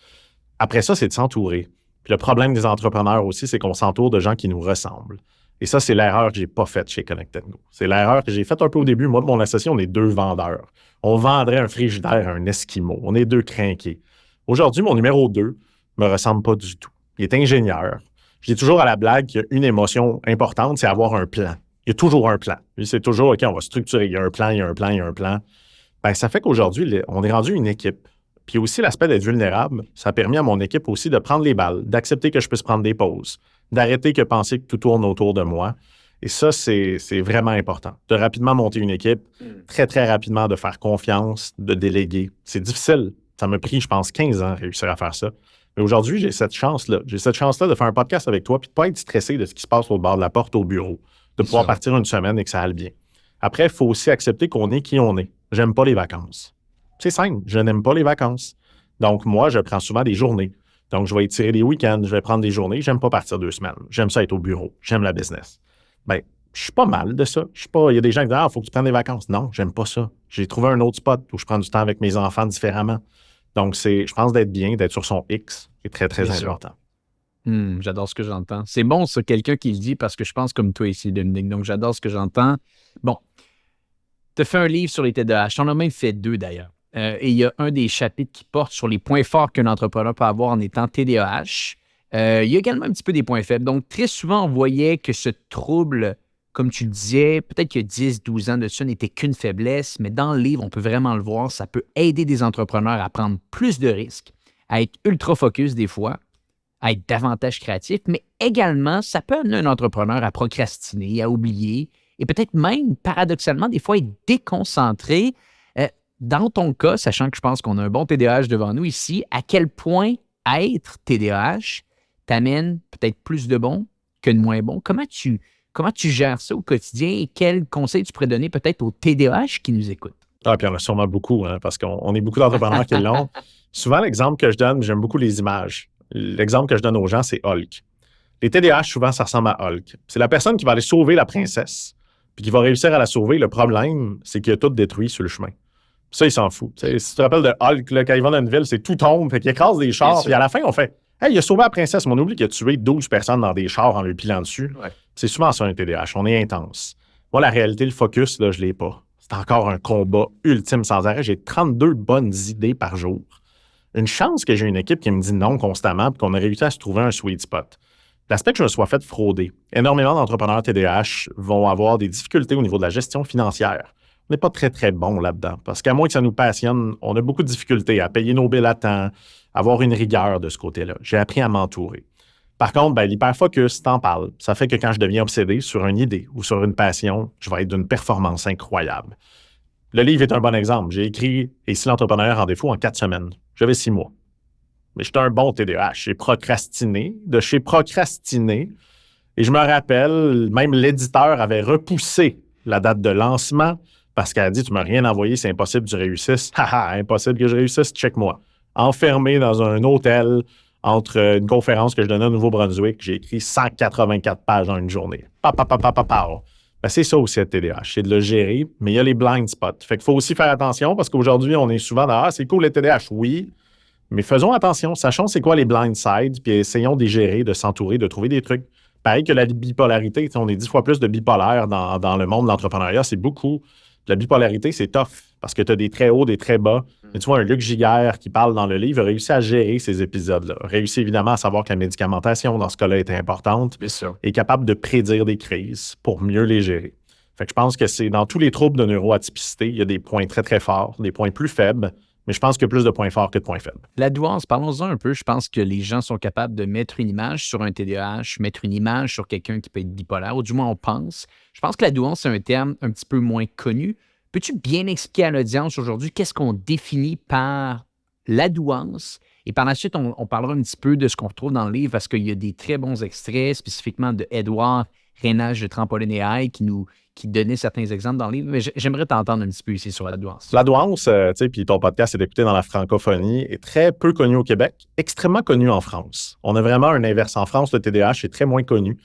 [SPEAKER 1] Après ça, c'est de s'entourer. Puis le problème des entrepreneurs aussi, c'est qu'on s'entoure de gens qui nous ressemblent. Et ça, c'est l'erreur que j'ai pas faite chez Connect & Go. C'est l'erreur que j'ai faite un peu au début. Moi, de mon associé, on est 2 vendeurs. On vendrait un frigidaire à un Esquimau. On est 2 crinqués. Aujourd'hui, mon numéro 2 me ressemble pas du tout. Il est ingénieur. Je dis toujours à la blague qu'il y a une émotion importante, c'est avoir un plan. Il y a toujours un plan. C'est toujours, OK, on va structurer. Il y a un plan, il y a un plan, il y a un plan. Bien, ça fait qu'aujourd'hui, on est rendu une équipe. Puis aussi, l'aspect d'être vulnérable, ça a permis à mon équipe aussi de prendre les balles, d'accepter que je puisse prendre des pauses, d'arrêter que penser que tout tourne autour de moi. Et ça, c'est vraiment important. De rapidement monter une équipe, très, très rapidement de faire confiance, de déléguer. C'est difficile. Ça m'a pris, je pense, 15 ans à réussir à faire ça. Mais aujourd'hui, j'ai cette chance-là. J'ai cette chance-là de faire un podcast avec toi puis de ne pas être stressé de ce qui se passe au bord de la porte au bureau, de pouvoir partir une semaine et que ça aille bien. Après, il faut aussi accepter qu'on est qui on est. J'aime pas les vacances. C'est simple, je n'aime pas les vacances. Donc, moi, je prends souvent des journées. Donc, je vais étirer les week-ends, je vais prendre des journées. J'aime pas partir 2 semaines. J'aime ça être au bureau. J'aime la business. Bien, je suis pas mal de ça. Je suis pas. Il y a des gens qui disent il faut que tu prennes des vacances. Non, j'aime pas ça. J'ai trouvé un autre spot où je prends du temps avec mes enfants différemment. Donc, je pense d'être bien, d'être sur son X, c'est très, très important.
[SPEAKER 2] J'adore ce que j'entends. C'est bon, ça, quelqu'un qui le dit parce que je pense comme toi ici, Dominique. Donc, j'adore ce que j'entends. Bon, tu as fait un livre sur les TDAH. On en a même fait 2 d'ailleurs. Et il y a un des chapitres qui porte sur les points forts qu'un entrepreneur peut avoir en étant TDAH. Il y a également un petit peu des points faibles. Donc, très souvent, on voyait que ce trouble, comme tu le disais, peut-être qu'il y a 10, 12 ans de ça, n'était qu'une faiblesse, mais dans le livre, on peut vraiment le voir. Ça peut aider des entrepreneurs à prendre plus de risques, à être ultra focus des fois, à être davantage créatif, mais également, ça peut amener un entrepreneur à procrastiner, à oublier, et peut-être même, paradoxalement, des fois, être déconcentré. Dans ton cas, sachant que je pense qu'on a un bon TDAH devant nous ici, à quel point être TDAH t'amène peut-être plus de bons que de moins bons. Comment tu gères ça au quotidien et quels conseils tu pourrais donner peut-être aux TDAH qui nous écoutent?
[SPEAKER 1] Ah, puis il y en a sûrement beaucoup, hein, parce qu'on est beaucoup d'entrepreneurs qui l'ont. Souvent, l'exemple que je donne, j'aime beaucoup les images. L'exemple que je donne aux gens, c'est Hulk. Les TDAH, souvent, ça ressemble à Hulk. C'est la personne qui va aller sauver la princesse, puis qui va réussir à la sauver. Le problème, c'est qu'il a tout détruit sur le chemin. Ça, il s'en fout. T'sais, si tu te rappelles de Hulk, là, quand il va dans une ville, c'est tout tombe, fait qu'il écrase des chars, puis à la fin, on fait « Hey, il a sauvé la princesse », mais on oublie qu'il a tué 12 personnes dans des chars en le pilant dessus.
[SPEAKER 2] Ouais.
[SPEAKER 1] C'est souvent ça, un TDAH. On est intense. Moi, la réalité, le focus, là, je l'ai pas. C'est encore un combat ultime sans arrêt. J'ai 32 bonnes idées par jour. Une chance que j'ai une équipe qui me dit non constamment et qu'on a réussi à se trouver un sweet spot. L'aspect que je me sois fait frauder. Énormément d'entrepreneurs TDAH vont avoir des difficultés au niveau de la gestion financière. On n'est pas très, très bon là-dedans parce qu'à moins que ça nous passionne, on a beaucoup de difficultés à payer nos billes à temps, avoir une rigueur de ce côté-là. J'ai appris à m'entourer. Par contre, l'hyperfocus, t'en parles. Ça fait que quand je deviens obsédé sur une idée ou sur une passion, je vais être d'une performance incroyable. Le livre est un bon exemple. J'ai écrit « Et si l'entrepreneur en défaut en 4 semaines ». J'avais 6 mois. Mais j'étais un bon TDAH. J'ai procrastiné. De chez procrastiner. Et je me rappelle, même l'éditeur avait repoussé la date de lancement parce qu'elle a dit « Tu m'as rien envoyé, c'est impossible que je réussisse. » Haha, impossible que je réussisse, check-moi. Enfermé dans un hôtel entre une conférence que je donnais au Nouveau-Brunswick, j'ai écrit 184 pages en une journée. C'est ça aussi être TDAH, c'est de le gérer, mais il y a les blind spots. Fait qu'il faut aussi faire attention parce qu'aujourd'hui, on est souvent dans « Ah, c'est cool les TDAH », oui, mais faisons attention, sachons c'est quoi les blind sides, puis essayons de les gérer, de s'entourer, de trouver des trucs. Pareil que la bipolarité, on est 10 fois plus de bipolaires dans le monde de l'entrepreneuriat, c'est beaucoup. La bipolarité, c'est tough parce que tu as des très hauts, des très bas. Mais tu vois, un Luc Giguère qui parle dans le livre a réussi à gérer ces épisodes-là. A réussi évidemment à savoir que la médicamentation, dans ce cas-là, était importante.
[SPEAKER 2] Bien sûr.
[SPEAKER 1] Et capable de prédire des crises pour mieux les gérer. Fait que je pense que c'est dans tous les troubles de neuroatypicité, il y a des points très, très forts, des points plus faibles, mais je pense qu'il y a plus de points forts que de points faibles.
[SPEAKER 2] La douance, parlons-en un peu. Je pense que les gens sont capables de mettre une image sur un TDAH, mettre une image sur quelqu'un qui peut être bipolaire, ou du moins on pense. Je pense que la douance, c'est un terme un petit peu moins connu. Peux-tu bien expliquer à l'audience aujourd'hui qu'est-ce qu'on définit par la douance? Et par la suite, on parlera un petit peu de ce qu'on retrouve dans le livre parce qu'il y a des très bons extraits, spécifiquement de Édouard Rainage de Trampoline AI qui donnait certains exemples dans le livre. Mais j'aimerais t'entendre un petit peu ici sur la douance.
[SPEAKER 1] La douance, tu sais, puis ton podcast est écouté dans la francophonie, est très peu connu au Québec, extrêmement connu en France. On a vraiment un inverse. En France, le TDAH est très moins connu.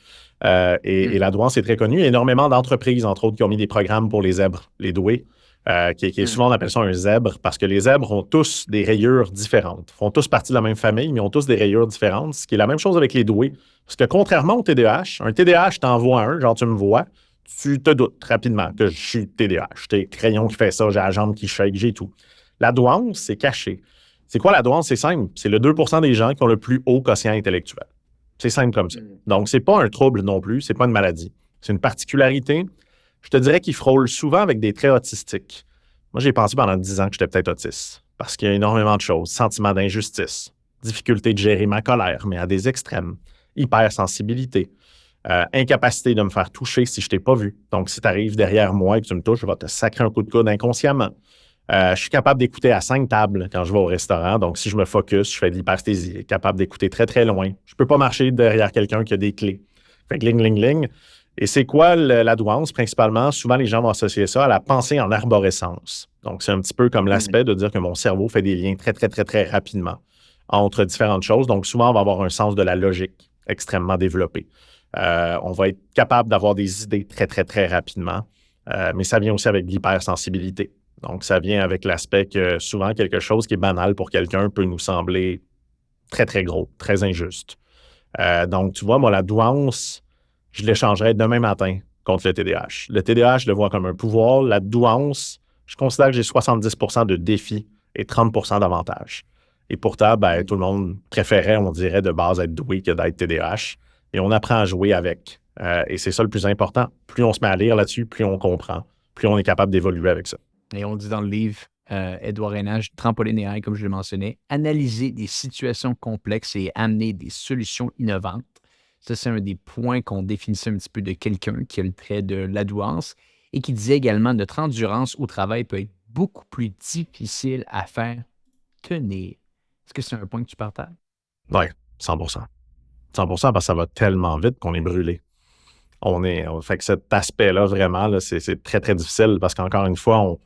[SPEAKER 1] Et la douance est très connue. Il y a énormément d'entreprises, entre autres, qui ont mis des programmes pour les zèbres, les doués, qui est souvent, on appelle ça un zèbre, parce que les zèbres ont tous des rayures différentes. Ils font tous partie de la même famille, mais ils ont tous des rayures différentes, ce qui est la même chose avec les doués. Parce que contrairement au TDAH, un TDAH t'envoie un, genre tu me vois, tu te doutes rapidement que je suis TDAH. J'ai crayon qui fait ça, j'ai la jambe qui shake, j'ai tout. La douance, c'est caché. C'est quoi la douance? C'est simple. C'est le 2% des gens qui ont le plus haut quotient intellectuel. C'est simple comme ça. Donc, c'est pas un trouble non plus, c'est pas une maladie. C'est une particularité. Je te dirais qu'il frôle souvent avec des traits autistiques. Moi, j'ai pensé pendant 10 ans que j'étais peut-être autiste parce qu'il y a énormément de choses. Sentiment d'injustice, difficulté de gérer ma colère, mais à des extrêmes, hypersensibilité, incapacité de me faire toucher si je t'ai pas vu. Donc, si tu arrives derrière moi et que tu me touches, je vais te sacrer un coup de coude inconsciemment. Je suis capable d'écouter à 5 tables quand je vais au restaurant. Donc, si je me focus, je fais de l'hypersthésie. Capable d'écouter très, très loin. Je peux pas marcher derrière quelqu'un qui a des clés. Fait que ling, ling, ling. Et c'est quoi la douance? Principalement, souvent, les gens vont associer ça à la pensée en arborescence. Donc, c'est un petit peu comme l'aspect de dire que mon cerveau fait des liens très, très, très, très rapidement entre différentes choses. Donc, souvent, on va avoir un sens de la logique extrêmement développé. On va être capable d'avoir des idées très, très, très rapidement. Mais ça vient aussi avec l'hypersensibilité. Donc, ça vient avec l'aspect que souvent, quelque chose qui est banal pour quelqu'un peut nous sembler très, très gros, très injuste. Donc, tu vois, moi, la douance, je l'échangerais demain matin contre le TDAH. Le TDAH, je le vois comme un pouvoir. La douance, je considère que j'ai 70% de défis et 30% d'avantages. Et pourtant, tout le monde préférait, on dirait, de base être doué que d'être TDAH. Et on apprend à jouer avec. Et c'est ça le plus important. Plus on se met à lire là-dessus, plus on comprend, plus on est capable d'évoluer avec ça.
[SPEAKER 2] Et on le dit dans le livre, Édouard Rainage, Trampoline AI, comme je le mentionnais, analyser des situations complexes et amener des solutions innovantes. Ça, c'est un des points qu'on définissait un petit peu de quelqu'un qui a le trait de la douance et qui disait également notre endurance au travail peut être beaucoup plus difficile à faire tenir. Est-ce que c'est un point que tu partages?
[SPEAKER 1] Oui, 100%. 100% parce que ça va tellement vite qu'on est brûlé. Fait que cet aspect-là, vraiment, là, c'est très, très difficile parce qu'encore une fois,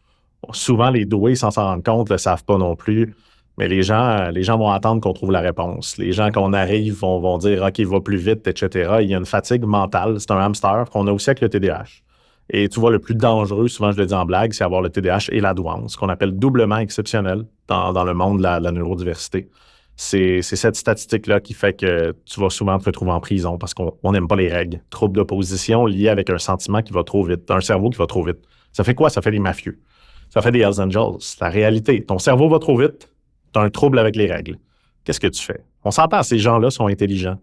[SPEAKER 1] souvent les doués, sans s'en rendre compte, ne le savent pas non plus. Mais les gens vont attendre qu'on trouve la réponse. Les gens, quand on arrive, vont dire OK, il va plus vite, etc. Il y a une fatigue mentale. C'est un hamster qu'on a aussi avec le TDAH. Et tu vois, le plus dangereux, souvent je le dis en blague, c'est avoir le TDAH et la douance, ce qu'on appelle doublement exceptionnel dans le monde de la neurodiversité. C'est cette statistique-là qui fait que tu vas souvent te retrouver en prison parce qu'on n'aime pas les règles. Trouble d'opposition lié avec un sentiment qui va trop vite, un cerveau qui va trop vite. Ça fait quoi? Ça fait les mafieux. Ça fait des Hells Angels. C'est la réalité. Ton cerveau va trop vite, tu as un trouble avec les règles. Qu'est-ce que tu fais? On s'entend, ces gens-là sont intelligents.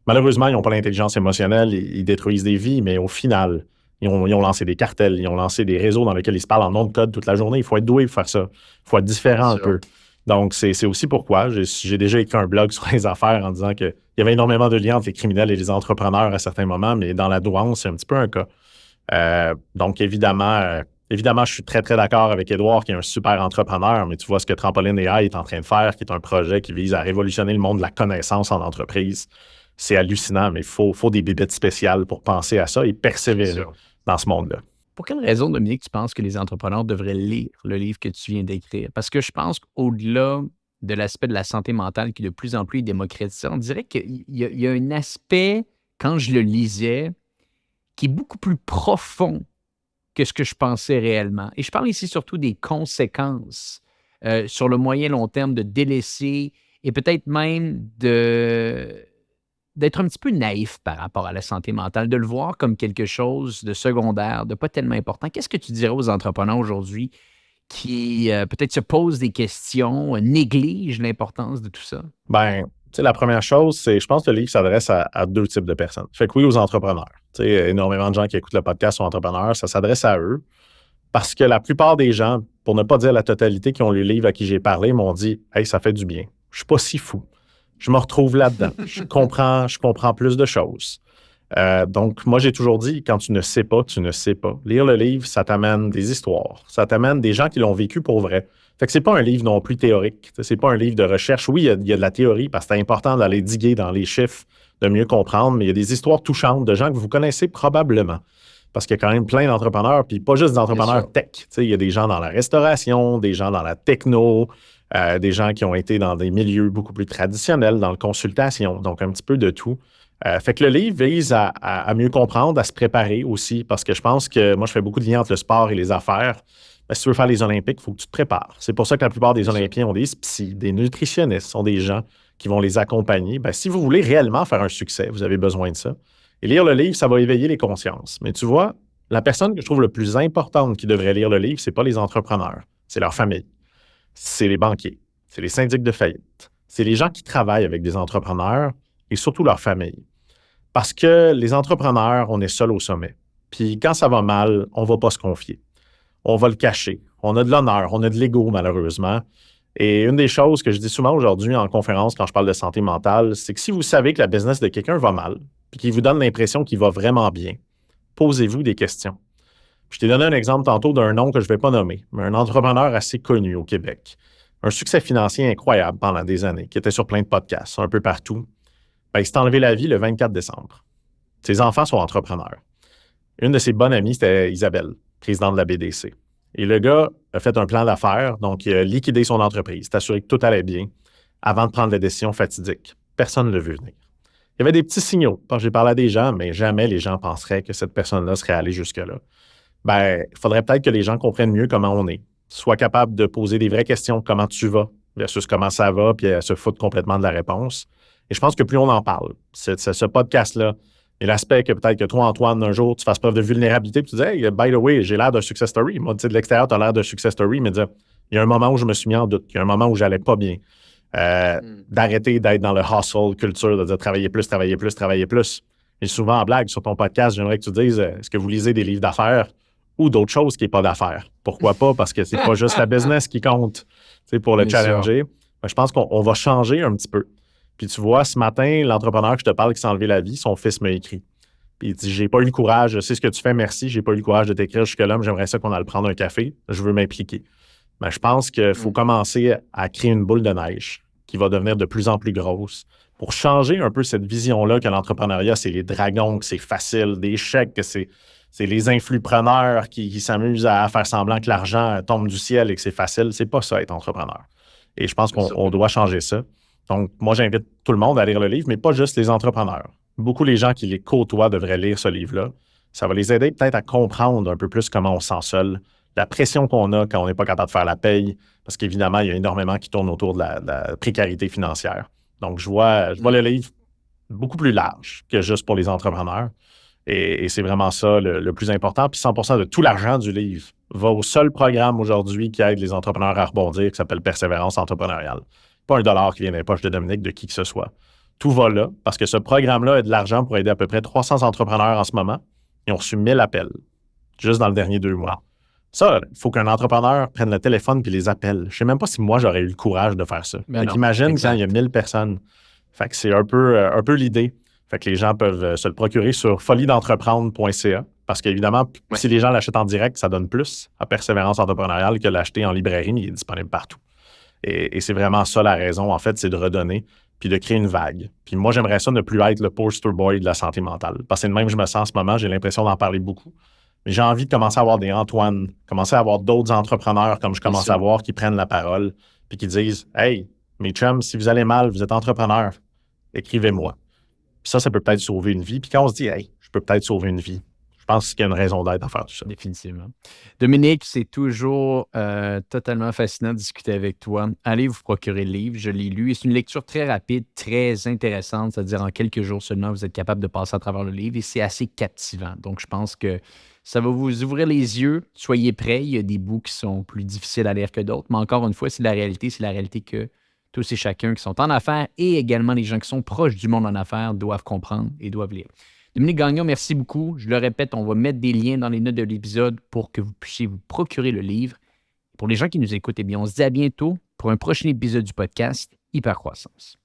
[SPEAKER 1] Malheureusement, ils n'ont pas l'intelligence émotionnelle, ils détruisent des vies, mais au final, ils ont lancé des cartels, ils ont lancé des réseaux dans lesquels ils se parlent en nom de code toute la journée. Il faut être doué pour faire ça. Il faut être différent un peu. Donc, c'est aussi pourquoi j'ai déjà écrit un blog sur les affaires en disant qu'il y avait énormément de liens entre les criminels et les entrepreneurs à certains moments, mais dans la douance, c'est un petit peu un cas. Donc, évidemment, je suis très, très d'accord avec Édouard, qui est un super entrepreneur, mais tu vois ce que Trampoline AI est en train de faire, qui est un projet qui vise à révolutionner le monde de la connaissance en entreprise. C'est hallucinant, mais il faut des bibittes spéciales pour penser à ça et persévérer dans ce monde-là.
[SPEAKER 2] Pour quelle raison, Dominique, tu penses que les entrepreneurs devraient lire le livre que tu viens d'écrire? Parce que je pense qu'au-delà de l'aspect de la santé mentale qui de plus en plus est démocratisé, on dirait qu'il y a un aspect, quand je le lisais, qui est beaucoup plus profond que ce que je pensais réellement. Et je parle ici surtout des conséquences sur le moyen long terme de délaisser et peut-être même d'être un petit peu naïf par rapport à la santé mentale, de le voir comme quelque chose de secondaire, de pas tellement important. Qu'est-ce que tu dirais aux entrepreneurs aujourd'hui qui peut-être se posent des questions, négligent l'importance de tout ça?
[SPEAKER 1] Ben, tu sais, la première chose, c'est, je pense que le livre s'adresse à deux types de personnes. Fait que oui, aux entrepreneurs. Tu sais, énormément de gens qui écoutent le podcast sont entrepreneurs, ça s'adresse à eux. Parce que la plupart des gens, pour ne pas dire la totalité, qui ont lu le livre à qui j'ai parlé, m'ont dit « Hey, ça fait du bien. Je suis pas si fou. Je me retrouve là-dedans. Je comprends plus de choses. » Donc, moi, j'ai toujours dit, quand tu ne sais pas, tu ne sais pas. Lire le livre, ça t'amène des histoires. Ça t'amène des gens qui l'ont vécu pour vrai. Fait que c'est pas un livre non plus théorique. C'est pas un livre de recherche. Oui, il y a de la théorie parce que c'est important d'aller diguer dans les chiffres, de mieux comprendre, mais il y a des histoires touchantes de gens que vous connaissez probablement. Parce qu'il y a quand même plein d'entrepreneurs, puis pas juste d'entrepreneurs tech. Il y a des gens dans la restauration, des gens dans la techno, des gens qui ont été dans des milieux beaucoup plus traditionnels, dans la consultation, donc un petit peu de tout. Fait que le livre vise à mieux comprendre, à se préparer aussi, parce que je pense que moi, je fais beaucoup de liens entre le sport et les affaires. Ben, si tu veux faire les Olympiques, il faut que tu te prépares. C'est pour ça que la plupart des Olympiens ont des psys, des nutritionnistes, sont des gens qui vont les accompagner. Ben, si vous voulez réellement faire un succès, vous avez besoin de ça. Et lire le livre, ça va éveiller les consciences. Mais tu vois, la personne que je trouve le plus importante qui devrait lire le livre, c'est pas les entrepreneurs, c'est leur famille, c'est les banquiers, c'est les syndics de faillite, c'est les gens qui travaillent avec des entrepreneurs et surtout leur famille. Parce que les entrepreneurs, on est seuls au sommet. Puis quand ça va mal, on ne va pas se confier. On va le cacher. On a de l'honneur, on a de l'ego, malheureusement. Et une des choses que je dis souvent aujourd'hui en conférence quand je parle de santé mentale, c'est que si vous savez que la business de quelqu'un va mal, puis qu'il vous donne l'impression qu'il va vraiment bien, posez-vous des questions. Je t'ai donné un exemple tantôt d'un nom que je ne vais pas nommer, mais un entrepreneur assez connu au Québec. Un succès financier incroyable pendant des années, qui était sur plein de podcasts, un peu partout. Ben, il s'est enlevé la vie le 24 décembre. Ses enfants sont entrepreneurs. Une de ses bonnes amies, c'était Isabelle, présidente de la BDC. Et le gars a fait un plan d'affaires, donc il a liquidé son entreprise, s'est assuré que tout allait bien, avant de prendre la décision fatidique. Personne ne l'a vu venir. Il y avait des petits signaux, quand j'ai parlé à des gens, mais jamais les gens penseraient que cette personne-là serait allée jusque-là. Ben, il faudrait peut-être que les gens comprennent mieux comment on est, soient capables de poser des vraies questions, comment tu vas, versus comment ça va, puis se foutre complètement de la réponse. Et je pense que plus on en parle, ce podcast-là, et l'aspect que peut-être que toi, Antoine, un jour, tu fasses preuve de vulnérabilité, puis tu dis « Hey, by the way, j'ai l'air d'un success story. » Moi, tu sais, de l'extérieur, tu as l'air d'un success story, mais dire « Il y a un moment où je me suis mis en doute. Il y a un moment où j'allais pas bien. » D'arrêter d'être dans le hustle culture, de dire « Travailler plus, travailler plus, travailler plus. » Et souvent, en blague, sur ton podcast, j'aimerais que tu dises « Est-ce que vous lisez des livres d'affaires ou d'autres choses qui n'est pas d'affaires? » Pourquoi pas? Parce que c'est pas juste la business qui compte, tu sais, pour le challenger. Ben, je pense qu'on va changer un petit peu. Puis tu vois, ce matin, l'entrepreneur que je te parle qui s'est enlevé la vie, son fils m'a écrit. Puis il dit « J'ai pas eu le courage, je sais ce que tu fais, merci, j'ai pas eu le courage de t'écrire jusque-là, mais j'aimerais ça qu'on aille prendre un café, je veux m'impliquer. » Ben, je pense qu'il faut commencer à créer une boule de neige qui va devenir de plus en plus grosse pour changer un peu cette vision-là que l'entrepreneuriat, c'est les dragons, que c'est facile, des chèques, que c'est les influpreneurs qui s'amusent à faire semblant que l'argent tombe du ciel et que c'est facile. C'est pas ça, être entrepreneur. Et je pense qu'on doit changer ça. Donc, moi, j'invite tout le monde à lire le livre, mais pas juste les entrepreneurs. Beaucoup les gens qui les côtoient devraient lire ce livre-là. Ça va les aider peut-être à comprendre un peu plus comment on se sent seul, la pression qu'on a quand on n'est pas capable de faire la paye, parce qu'évidemment, il y a énormément qui tourne autour de la précarité financière. Donc, je vois le livre beaucoup plus large que juste pour les entrepreneurs. Et c'est vraiment ça le plus important. Puis 100% de tout l'argent du livre va au seul programme aujourd'hui qui aide les entrepreneurs à rebondir, qui s'appelle Persévérance entrepreneuriale. Pas $1 qui vient des poches de Dominique, de qui que ce soit. Tout va là, parce que ce programme-là a de l'argent pour aider à peu près 300 entrepreneurs en ce moment. Ils ont reçu 1000 appels, juste dans le dernier 2 mois. Ça, il faut qu'un entrepreneur prenne le téléphone puis les appelle. Je sais même pas si moi, j'aurais eu le courage de faire ça. Imagine quand il y a 1000 personnes. Fait que c'est un peu l'idée. Fait que les gens peuvent se le procurer sur foliedentreprendre.ca parce qu'évidemment, si les gens l'achètent en direct, ça donne plus à Persévérance entrepreneuriale que l'acheter en librairie, mais il est disponible partout. Et c'est vraiment ça la raison, en fait, c'est de redonner puis de créer une vague. Puis moi, j'aimerais ça ne plus être le poster boy de la santé mentale. Parce que c'est de même que je me sens en ce moment, j'ai l'impression d'en parler beaucoup. Mais j'ai envie de commencer à avoir des Antoine, commencer à avoir d'autres entrepreneurs comme je commence à voir qui prennent la parole puis qui disent « Hey, mes chums, si vous allez mal, vous êtes entrepreneur, écrivez-moi. » Puis ça peut peut-être sauver une vie. Puis quand on se dit « Hey, je peux peut-être sauver une vie », je pense qu'il y a une raison d'être à faire tout ça.
[SPEAKER 2] Définitivement. Dominique, c'est toujours totalement fascinant de discuter avec toi. Allez vous procurer le livre, je l'ai lu. Et c'est une lecture très rapide, très intéressante, c'est-à-dire en quelques jours seulement, vous êtes capable de passer à travers le livre et c'est assez captivant. Donc, je pense que ça va vous ouvrir les yeux. Soyez prêts, il y a des bouts qui sont plus difficiles à lire que d'autres, mais encore une fois, c'est la réalité que tous et chacun qui sont en affaires et également les gens qui sont proches du monde en affaires doivent comprendre et doivent lire. Dominique Gagnon, merci beaucoup. Je le répète, on va mettre des liens dans les notes de l'épisode pour que vous puissiez vous procurer le livre. Pour les gens qui nous écoutent, eh bien, on se dit à bientôt pour un prochain épisode du podcast Hypercroissance.